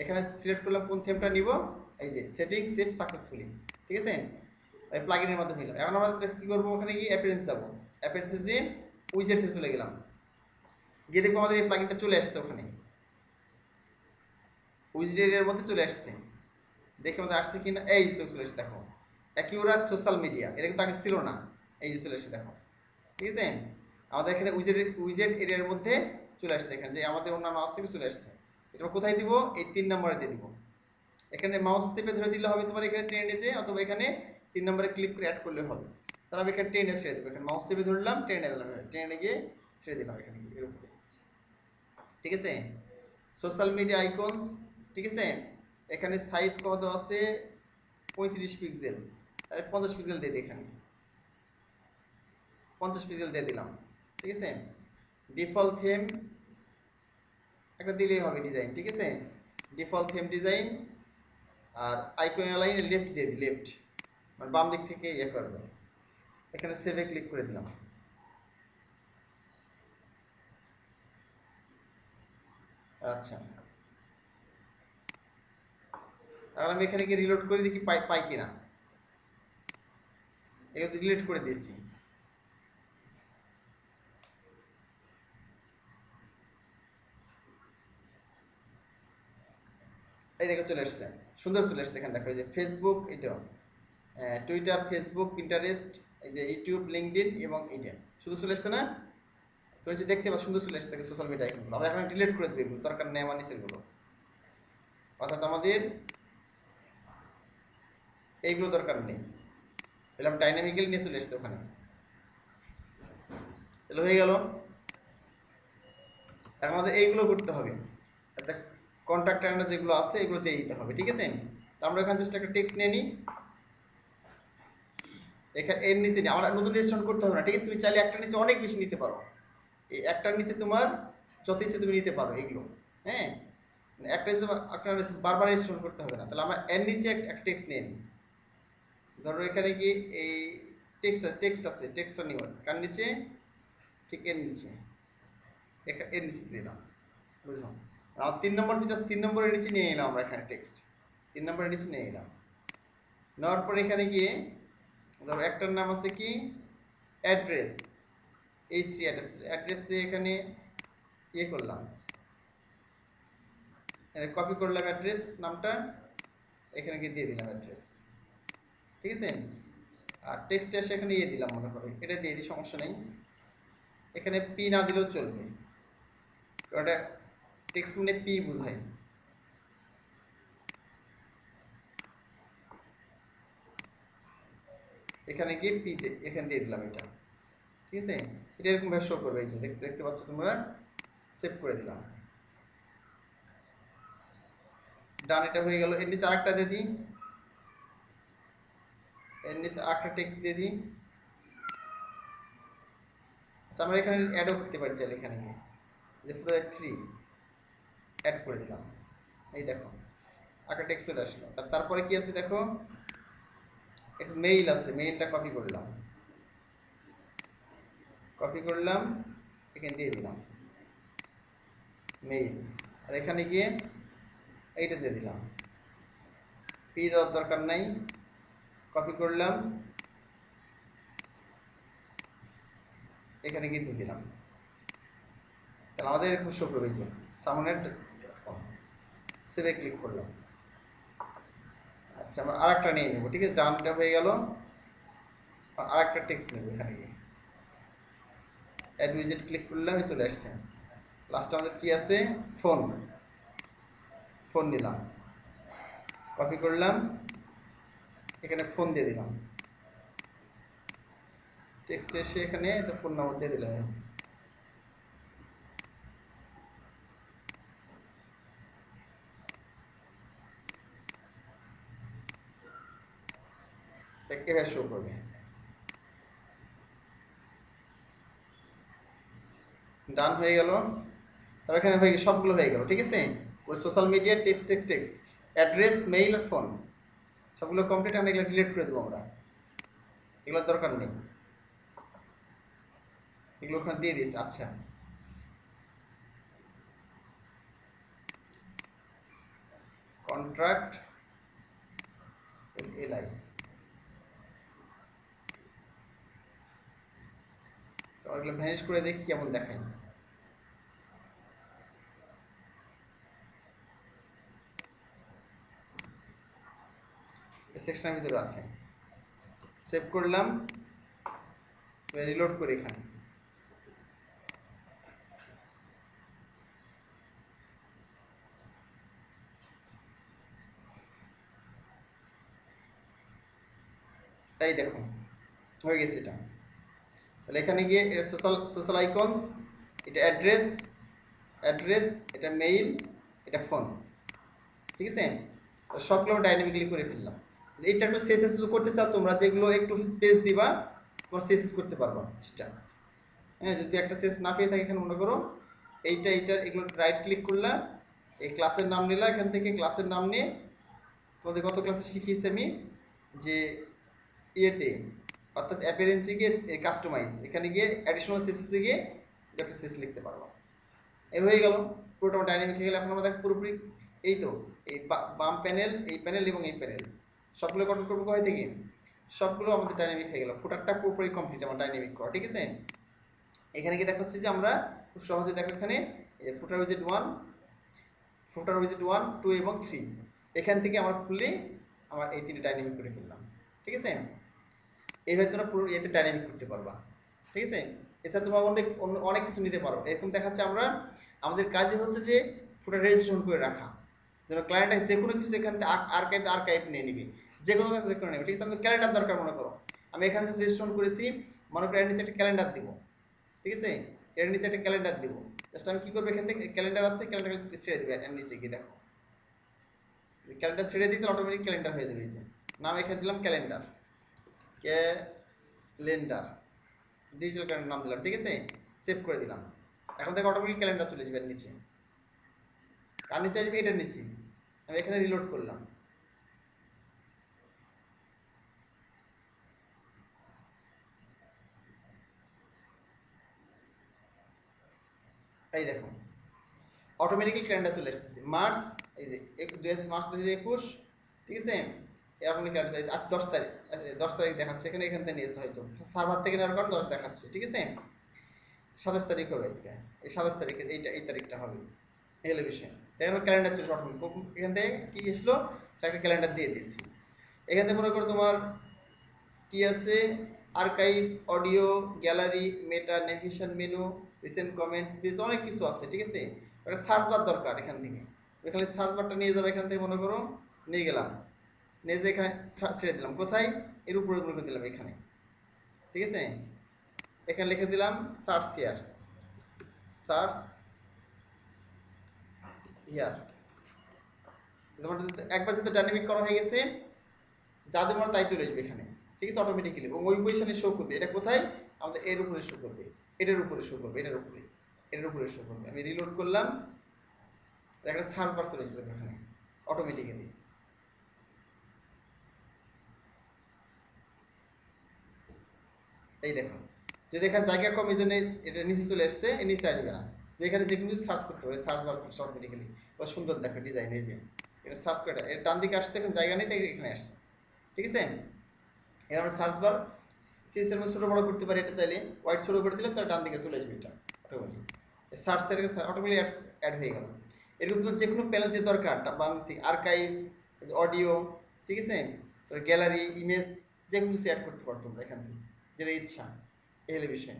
এখানে সিলেক্ট করলাম কোন থিমটা নিব, এই যে সেটিং সেভ সাকসেসফুলি, ঠিক আছে, এই প্লাগইনের মাধ্যমে নিলাম। এখন আমরা কি করব, ওখানে গিয়ে অ্যাপিয়ারেন্স যাব, অ্যাপিয়ারেন্সে উইজেটসে চলে গেলাম, গিয়ে দেখবো আমাদের এই প্লাগইনটা চলে আসছে, ওখানে উইজেট এরিয়ার মধ্যে চলে আসছে। দেখে আমাদের আসছে কিনা, এই যে চলে আসছে, দেখো অ্যাকিউরা সোশ্যাল মিডিয়া, এটা কিন্তু আগে ছিল না, এই যে চলে আসছে দেখো, ঠিক আছে। আমাদের এখানে উইজেট এরিয়ার মধ্যে চলে আসছে, এখানে যে আমাদের অন্যান্য আছে চলে আসছে। এটা কোথায় দিব, এই 3 নম্বরে দিয়ে দিব। এখানে মাউস চেপে ধরে দিলে হবে তোমার এখানে টেনে যে, অথবা এখানে 3 নম্বরে ক্লিক করে অ্যাড করলে হবে। তাহলে আমি এখানে টেনে ছেড়ে দেবো, এখানে মাউস চেপে ধরলাম, টেনে দিলাম, টেনে গিয়ে ছেড়ে দিলাম এখানে এর উপরে, ঠিক আছে। সোশ্যাল মিডিয়া আইকনস, ঠিক আছে, এখানে সাইজ কত আছে 35 পিক্সেল, 50 পিক্সেল দিয়ে দিই, এখানে 50 পিক্সেল দিয়ে দিলাম, ঠিক আছে। ডিফল্ট থিম একটা দিলেই হবে, ডিজাইন, ঠিক আছে, ডিফল্ট থিম ডিজাইন। আর আইকন লাইনে লেফট দিয়ে দিই, লেফট মানে বাম দিক থেকে ইয়ে করবে। এখানে সেভে ক্লিক করে দিলাম। আচ্ছা, আর আমি এখানে গিয়ে রিলোড করে দেখি পাই কিনা, এগুলো রিলেট করে দিয়েছি। এই দেখো চলে এসছে, সুন্দর চলে এসছে। এখানে দেখো এই যে ফেসবুক, এটা টুইটার, ফেসবুক, পিন্টারেস্ট, এই যে ইউটিউব, লিঙ্কডইন এবং এটা শুধু চলে এসছে না, তুমি যে দেখতে পাচ্ছ সুন্দর চলে এসছে সোশ্যাল মিডিয়া আইকনগুলো। আমরা এখন ডিলিট করে দেবো, এগুলো দরকার নেই আমার নিচেরগুলো, অর্থাৎ আমাদের এইগুলো দরকার নেই। তাহলে আমি ডাইনামিক্যালি নিয়ে চলে এসছে ওখানে, তাহলে হয়ে গেল। এখন আমাদের এইগুলো করতে হবে, কন্ট্যাক্ট টার্মিনাল যেগুলো আছে এগুলো দিয়ে দিতে হবে, ঠিক আছে। তো আমরা এখানে জাস্ট একটা টেক্সট নিয়ে নিই, এখানে এর নিচে নিই, আমরা নতুন রেজিস্ট্রেশন করতে হবে না, ঠিক আছে। তুমি চাইলে একটার নিচে অনেক বেশি নিতে পারো, এই একটার নিচে তোমার যত ইচ্ছে তুমি নিতে পারো এগুলো, হ্যাঁ, একটা নিচে আপনার বারবার রেজিস্ট্রেশন করতে হবে না। তাহলে আমরা এর নিচে একটা টেক্সট নিয়ে নিই, ধরো এখানে কি এই টেক্সট আছে, টেক্সটটা নিও কার নিচে, ঠিক এর নিচে, এর নিচে দিলাম, বুঝলাম। আর 3 নম্বর যেটা আছে 3 নম্বরের নিচে নিয়ে নিলাম আমরা এখানে টেক্সট, 3 নম্বরের নিচে নিয়ে নিলাম। নেওয়ার পর এখানে গিয়ে ধরো একটার নাম আছে কি অ্যাড্রেস, H3 অ্যাড্রেসে এখানে ইয়ে করলাম, কপি করলাম অ্যাড্রেস নামটা, এখানে গিয়ে দিয়ে দিলাম অ্যাড্রেস, ঠিক আছে। আর টেক্সটে এসে এখানে ইয়ে দিলাম, মনে করো এটা দিয়ে দিই, সমস্যা নেই, এখানে পি না দিলেও চলবে, ওটা টেক্সট মানে পি বোঝায়। এখানে গিয়ে পি এখানে দিয়ে দিলাম এটা, ঠিক আছে। এটা এরকম ভাবে শো করবে, এই যে দেখতে দেখতে পাচ্ছ তোমরা, সেভ করে দিলাম, ডান, এটা হয়ে গেল। এর নিচে আরেকটা দিয়ে দিই, এর নিচে আরেকটা টেক্সট দিয়ে দিই। আচ্ছা, আমরা এখানে অ্যাডও করতে পারি চাইলে, এখানে গিয়ে যে প্রজেক্ট 3 অ্যাড করে দিলাম, এই দেখো একটা টেক্সট চলে আসলো। তারপরে কি আছে দেখো, একটা মেইল আছে, মেইলটা কপি করলাম, এখানে দিয়ে দিলাম মেইল। আর এখানে গিয়ে এইটা দিয়ে দিলাম, পি দেওয়ার দরকার নাই, কপি করলাম, এখানে গিয়ে দিয়ে দিলাম। তাহলে আমাদের এরকম শো করবে যে সামনের, সেভে ক্লিক করলাম। আচ্ছা, আমরা আরেকটা নিয়ে নেবো, ঠিক আছে, ডানটা হয়ে গেল। আরেকটা টেক্সট নেবো, এখানে গিয়ে অ্যাড উইজেট ক্লিক করলাম, চলে আসছে। লাস্টে আমাদের কি আছে, ফোন, ফোন নিলাম, কপি করলাম, এখানে ফোন দিয়ে দিলাম, টেক্সট এসে এখানে তো ফোন নাম্বার দিয়ে দিলাম। এভাবে শো করবে। ডান হয়ে গেল। তারপর এখানে হয়ে সবগুলো হয়ে গেল, ঠিক আছে। ওই social media, text text text, address, mail আর ফোন সবগুলো কমপ্লিট। আমি এগুলো ডিলিট করে দেবো আমরা, এগুলোর দরকার নেই, এগুলো ওখানে দিয়ে দিয়েছি। আচ্ছা, কন্ট্রাক্ট এলআই, তো এগুলো ভ্যানিশ করে দেখি কেমন দেখায়। এই সেকশনের ভিতরে আছে, সেভ করলাম, রিলোড করে এখানে তাই দেখুন হয়ে গেছে এটা। তাহলে এখানে গিয়ে এটা সোশ্যাল আইকনস, এটা অ্যাড্রেস, এটা মেইল, এটা ফোন, ঠিক আছে। তো সবগুলো ডাইনামিক্যালি করে ফেললাম। এটা একটু সিএসএস যদি করতে চাও তোমরা, যেগুলো একটু স্পেস দিবা তোমরা সিএসএস করতে পারবা সেটা। হ্যাঁ, যদি একটা সিএস না পেয়ে থাকে এখানে মনে করো এইটার এগুলো রাইট ক্লিক করলা, এই ক্লাসের নাম নিলা, এখান থেকে ক্লাসের নাম নিয়ে তোমাদের গত ক্লাসে শিখিয়েছি আমি যে ইয়েতে, অর্থাৎ অ্যাপিয়ারেন্সে গিয়ে কাস্টমাইজ, এখানে গিয়ে অ্যাডিশনাল সিএসএসে গিয়ে একটা সিএস লিখতে পারবা। এই হয়ে গেল, পুরোটা ডাইনামিক হয়ে গেল। এখন আমরা দেখো পুরোপুরি এই তো এই বাম প্যানেল, এই প্যানেল এবং এই প্যানেল সবগুলো কন্ট্রোল করবো কোথায় থেকে, সবগুলো আমাদের ডাইনামিক হয়ে গেল। ফুটারটা পুরোপুরি কমপ্লিট আমার ডাইনামিক করা, ঠিক আছে। এখানে কি দেখা হচ্ছে যে আমরা খুব সহজে দেখো এখানে ফুটার উইজেট 1, ফুটার উইজেট 1, 2 এবং 3 এখান থেকে আমরা খুললে আমার এই তিনটে ডাইনামিক করে ফেললাম, ঠিক আছে। এইভাবে তোমরা পুরো ইয়েতে ডাইনামিক করতে পারবা, ঠিক আছে। এছাড়া তোমরা অনেক কিছু নিতে পারো। এরকম দেখাচ্ছে আমরা আমাদের কাজে হচ্ছে যে ফুটার রেজিস্ট্রেশন করে রাখা, যেন ক্লায়েন্ট যে কোনো কিছু এখান থেকে আর্কাইভ নিয়ে নিবে, যে কোনো কাজ করে নেবে, ঠিক আছে। আমাদের ক্যালেন্ডার দরকার মনে করো, আমি এখানে রেজিস্ট্রেশন করেছি, মনে করো এর নিচে একটা ক্যালেন্ডার দিব, ঠিক আছে। এর নিচে একটা ক্যালেন্ডার দিব, জাস্ট আমি কি করবো, এখান থেকে ক্যালেন্ডার আছে, ক্যালেন্ডার ছেড়ে দেবে এর নিচে গিয়ে দেখো, ক্যালেন্ডার ছেড়ে দিতে অটোমেটিক ক্যালেন্ডার হয়ে যাবে। এই যে নাম এখানে দিলাম ক্যালেন্ডার, ক্যালেন্ডার ডিজিটাল ক্যালেন্ডার নাম দিলাম, ঠিক আছে। সেভ করে দিলাম। এখন থেকে অটোমেটিক ক্যালেন্ডার চলে যাবে নিচে, কার নিচে আসবে, এটার নিচে। আমি এখানে রিলোড করলাম, এই দেখো অটোমেটিক্যালি ক্যালেন্ডার চলে এসেছে। মার্চ, এই যে মার্চ 2021, ঠিক আছে। এখন ক্যালেন্ডার আজ 10 তারিখ, 10 তারিখ দেখাচ্ছে এখানে, এখান থেকে নিয়েছে হয়তো সার্ভার থেকে নেওয়ার কারণে 10 দেখাচ্ছে, ঠিক আছে। 27 তারিখ হবে আজকে, এই 27 তারিখে এই তারিখটা হবে, এই হলো বিষয়। তাই আমরা ক্যালেন্ডার চলে অটোমেটিক এখান থেকে কি এসলো, একটা ক্যালেন্ডার দিয়ে দিয়েছি। এখান থেকে মনে করো তোমার কি আছে, আর্কাইভস, অডিও, গ্যালারি, মেটা, নেভিগেশন মেনু, রিসেন্ট কমেন্টস, বেশ অনেক কিছু আছে, ঠিক আছে। একটা সার্চ বার দরকার এখান থেকে, এখানে সার্চ বারটা নিয়ে যাবে, এখান থেকে মনে করো নিয়ে গেলাম, নিয়ে যে এখানে ছেড়ে দিলাম কোথায়, এর উপরে করে দিলাম এখানে, ঠিক আছে। এখানে লিখে দিলাম সার্চ হিয়ার, সার্চ হিয়ার। একবার যেহেতু ডাইনামিক করা হয়ে গেছে, যাদের মনে তাই চলে আসবে এখানে, ঠিক আছে, অটোমেটিক্যালি। এবং ওই পজিশনে শো করবে, এটা কোথায়, আমাদের এর উপরে শো করবে, এটার উপরে শো করবে, এটার উপরে শো করবে। আমি রিলোড করলাম, একটা সার্চ বার চলে আসবে এখানে অটোমেটিক্যালি। এই দেখো, যদি এখানে জায়গা কম, এই জন্য এটা নিচে চলে আসছে, এর নিচে আসবে না। তো এখানে যে কোনো সার্চ করতে হবে, সার্চ বার অটোমেটিক্যালি সুন্দর দেখো ডিজাইন, এই যে এটা সার্চ করে, এর ডান দিকে আসতে এখন জায়গা নেই, তাই এখানে আসছে, ঠিক আছে। এর আমরা সার্চ বার সিএস এর মধ্যে ছোট বড় করতে পারি, এটা চাইলে হোয়াইট ছোট করে দিলে তার ডান দিকে চলে আসবে, এটা অটোমেটিক সার্চ থেকে অটোমেটিক অ্যাড হয়ে গেল। এরকম যে কোনো প্যানেল যে দরকার, বাম থেকে আর্কাইভস, অডিও, ঠিক আছে, তারপর গ্যালারি, ইমেজ, যে কোনো কিছু অ্যাড করতে পারো তোমরা এখান থেকে, যেটা ইচ্ছা, এই হলো বিষয়।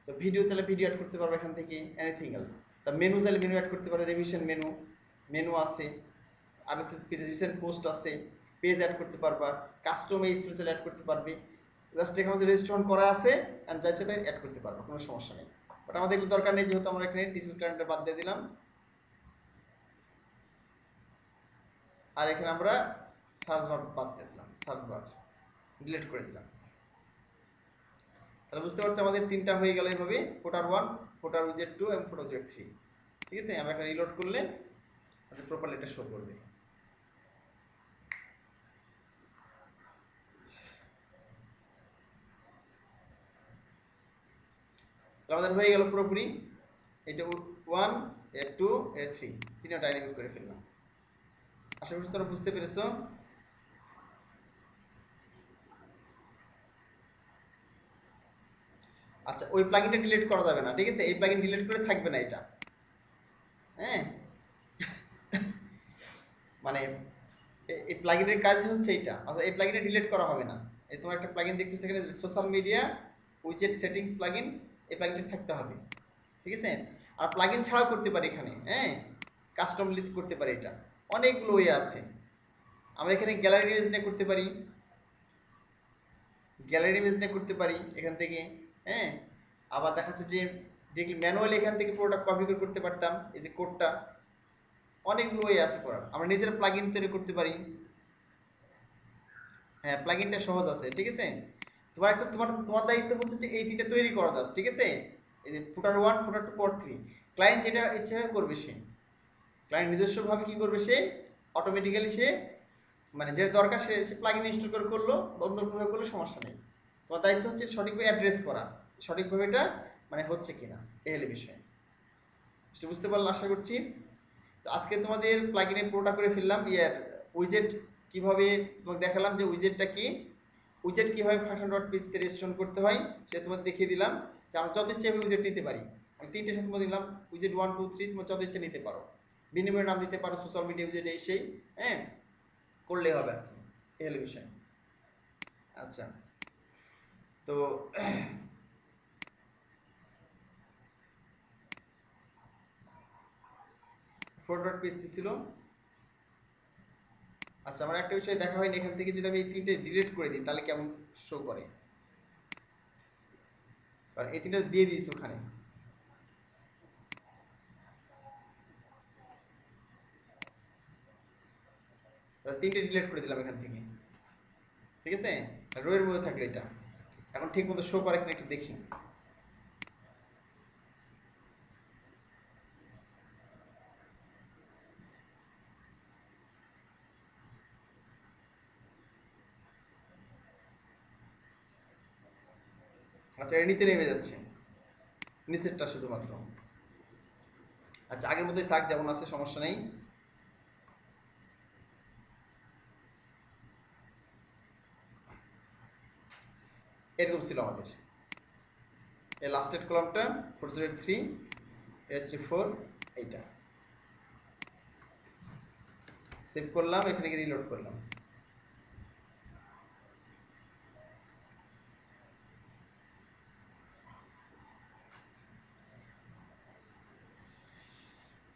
তো ভিডিও চাইলে ভিডিও অ্যাড করতে পারবো এখান থেকে, এনিথিং এলস। তা মেনু চাইলে মেনু অ্যাড করতে পারো, রিভিশন মেনু, মেনু আছে, আরএসএস ফিড, রিসেন্ট পোস্ট আছে, পেজ অ্যাড করতে পারবা, কাস্টমাইজ চাইলে অ্যাড করতে পারবে। জাস্ট এখানে যে রেজিস্ট্রেশন করা আছে এন্ড যা ইচ্ছা তাই অ্যাড করতে পারবো, কোনো সমস্যা নেই। বাট আমাদের এগুলো দরকার নেই, যেহেতু আমরা এখানে ডিজিটাল ক্যালেন্ডার বাদ দিয়ে দিলাম। আর এখানে আমরা সার্চ বার বাদ দিয়ে দিলাম, সার্চ বার, ডিলিট করে দিলাম। তাহলে বুঝতে পারছি আমাদের তিনটা হয়ে গেল এইভাবে, ফুটার 1, ফুটার উইজেট 2 এবং ফুটার উইজেট 3। ঠিক আছে, আমরা এখন রিলোড করলে আমাদের প্রপারলি এটা শো করবে। আমাদের হয়ে গেল পুরোপুরি, এটা 1, 2, 3 তিনটা ডাইনামিক করে ফেললাম। আশা করছি তোমরা বুঝতে পেরেছো। আচ্ছা, ওই প্লাগইনটা ডিলিট করা যাবে না, ঠিক আছে? এই প্লাগইন ডিলিট করে থাকবে না এটা, হ্যাঁ। মানে এই প্লাগইনের কাজ হচ্ছে এইটা, অর্থাৎ এই প্লাগইনটা ডিলিট করা হবে না। এই তোমার একটা প্লাগইন দেখতেছো এখানে, সোশ্যাল মিডিয়া উইজেট সেটিংস প্লাগইন, এই প্লাগইনটা থাকতে হবে, ঠিক আছে? আর প্লাগইন ছাড়াও করতে পারি এখানে, হ্যাঁ, কাস্টম লিস্ট করতে পারি। এটা অনেকগুলো ওয়ে আছে। আমরা এখানে গ্যালারি ইমেজ নিয়ে করতে পারি, গ্যালারি ইমেজ নিয়ে করতে পারি এখান থেকে, হ্যাঁ। আবার দেখা যাচ্ছে যে ডিরেক্টলি ম্যানুয়ালি এখান থেকে পুরোটা কপি করে করতে পারতাম, এই যে কোডটা। অনেকগুলো ওয়ে আছে করার। আমরা নিজেরা প্লাগইন তৈরি করতে পারি, হ্যাঁ, প্লাগইনটা সহজ আছে, ঠিক আছে? তোমার দায়িত্ব হচ্ছে যে এই তিনটা তৈরি করা যাচ্ছে, ঠিক আছে? এই যে ফুটার 1, ফুটার 2, ফুটার 3, ক্লায়েন্ট যেটা ইচ্ছে করবে সে, ক্লায়েন্ট নিজস্বভাবে কি করবে, সে অটোমেটিক্যালি সে মানে যেটা দরকার সে প্লাগইন ইনস্টল করে করলো, বা অন্যভাবে করলে সমস্যা নেই। তোমার দায়িত্ব হচ্ছে সঠিকভাবে অ্যাড্রেস করা, সঠিকভাবে এটা মানে হচ্ছে কিনা, এই হলো বিষয়। সেটা বুঝতে পারলে আশা করছি। তো আজকে তোমাদের প্লাগইনের পুরোটা করে ফেললাম। ইয়ার উইজেট কিভাবে তোমাকে দেখালাম, যে উইজেটটা কি, উইজেট কিভাবে ফাংশন.php তে রেজিস্ট্রেশন করতে হয় সেটা তোমাদের দেখিয়ে দিলাম। যে আমরা যত ইচ্ছে উইজেট নিতে পারি। আমি তিনটে সাথে তোমাদের দিলাম, উইজেট 1, 2, 3 তোমরা যত ইচ্ছে নিতে পারো, বিনিময়ে নাম দিতে পারো, সোশ্যাল মিডিয়া উইজেট এই সেই, হ্যাঁ, করলেই হবে আর কি, এই হলো বিষয়। আচ্ছা, তো ফোর.php ছিল। আচ্ছা, আমার একটা বিষয় দেখা হয়নি, এখান থেকে যদি আমি এই তিনটে ডিলিট করে দিই তাহলে কেমন শো করে, কারণ এই তিনটা দিয়ে দিয়েছি ওখানে। তিনটে ডিলিট করে দিলাম এখান থেকে, ঠিক আছে? রোয়ের মধ্যে থাকলে এটা এখন ঠিক মতো শো করে কিনা একটু দেখি। আচ্ছা, এর নিচে নেমে যাচ্ছে, নিচেরটা শুধুমাত্র। আচ্ছা, আগের মতোই থাক, যেমন আছে, সমস্যা নেই। এরকম ছিল আমাদের এই লাস্টের কলামটা 403, এর হচ্ছে 4, এইটা সেভ করলাম, এখানে গিয়ে রিলোড করলাম।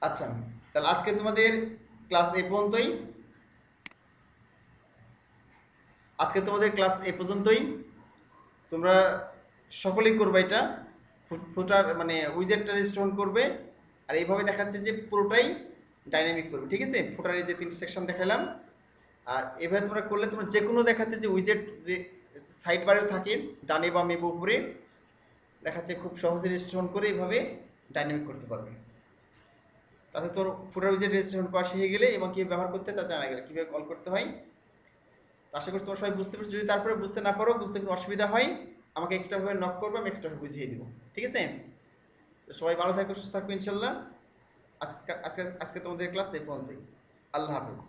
আচ্ছা, তাহলে আজকে তোমাদের ক্লাস এই পর্যন্তই। আজকে তোমাদের ক্লাস এই পর্যন্তই। তোমরা সকলেই করবে এটা, ফুটার মানে উইজেটটা রেজিস্ট্রেশন করবে। আর এইভাবে দেখাচ্ছে যে পুরোটাই ডাইনামিক করবে, ঠিক আছে? ফুটারের যে 3 সেকশন দেখালাম, আর এভাবে তোমরা করলে তোমরা যে কোনো দেখাচ্ছে যে উইজেট যে সাইড বারেও থাকে, ডানে বামে উপরে দেখাচ্ছে, খুব সহজে রেজিস্ট্রেশন করে এইভাবে ডাইনামিক করতে পারবে। তাতে তোর ফুটার উইজেট রেজিস্ট্রেশন করা শিখে গেলে এবং কীভাবে ব্যবহার করতে তা জানা গেলে, কীভাবে কল করতে হয়। আশা করি তোমরা সবাই বুঝতে পারছো। যদি তারপরে বুঝতে না পারো, বুঝতে কোনো অসুবিধা হয়, আমাকে এক্সট্রাভাবে নক করবে, আমি এক্সট্রাভাবে বুঝিয়ে দিব, ঠিক আছে? তো সবাই ভালো থাকবে, সুস্থ থাকবে ইনশাল্লাহ। আজকে তোমাদের ক্লাস এই পর্যন্তই। আল্লাহ হাফেজ।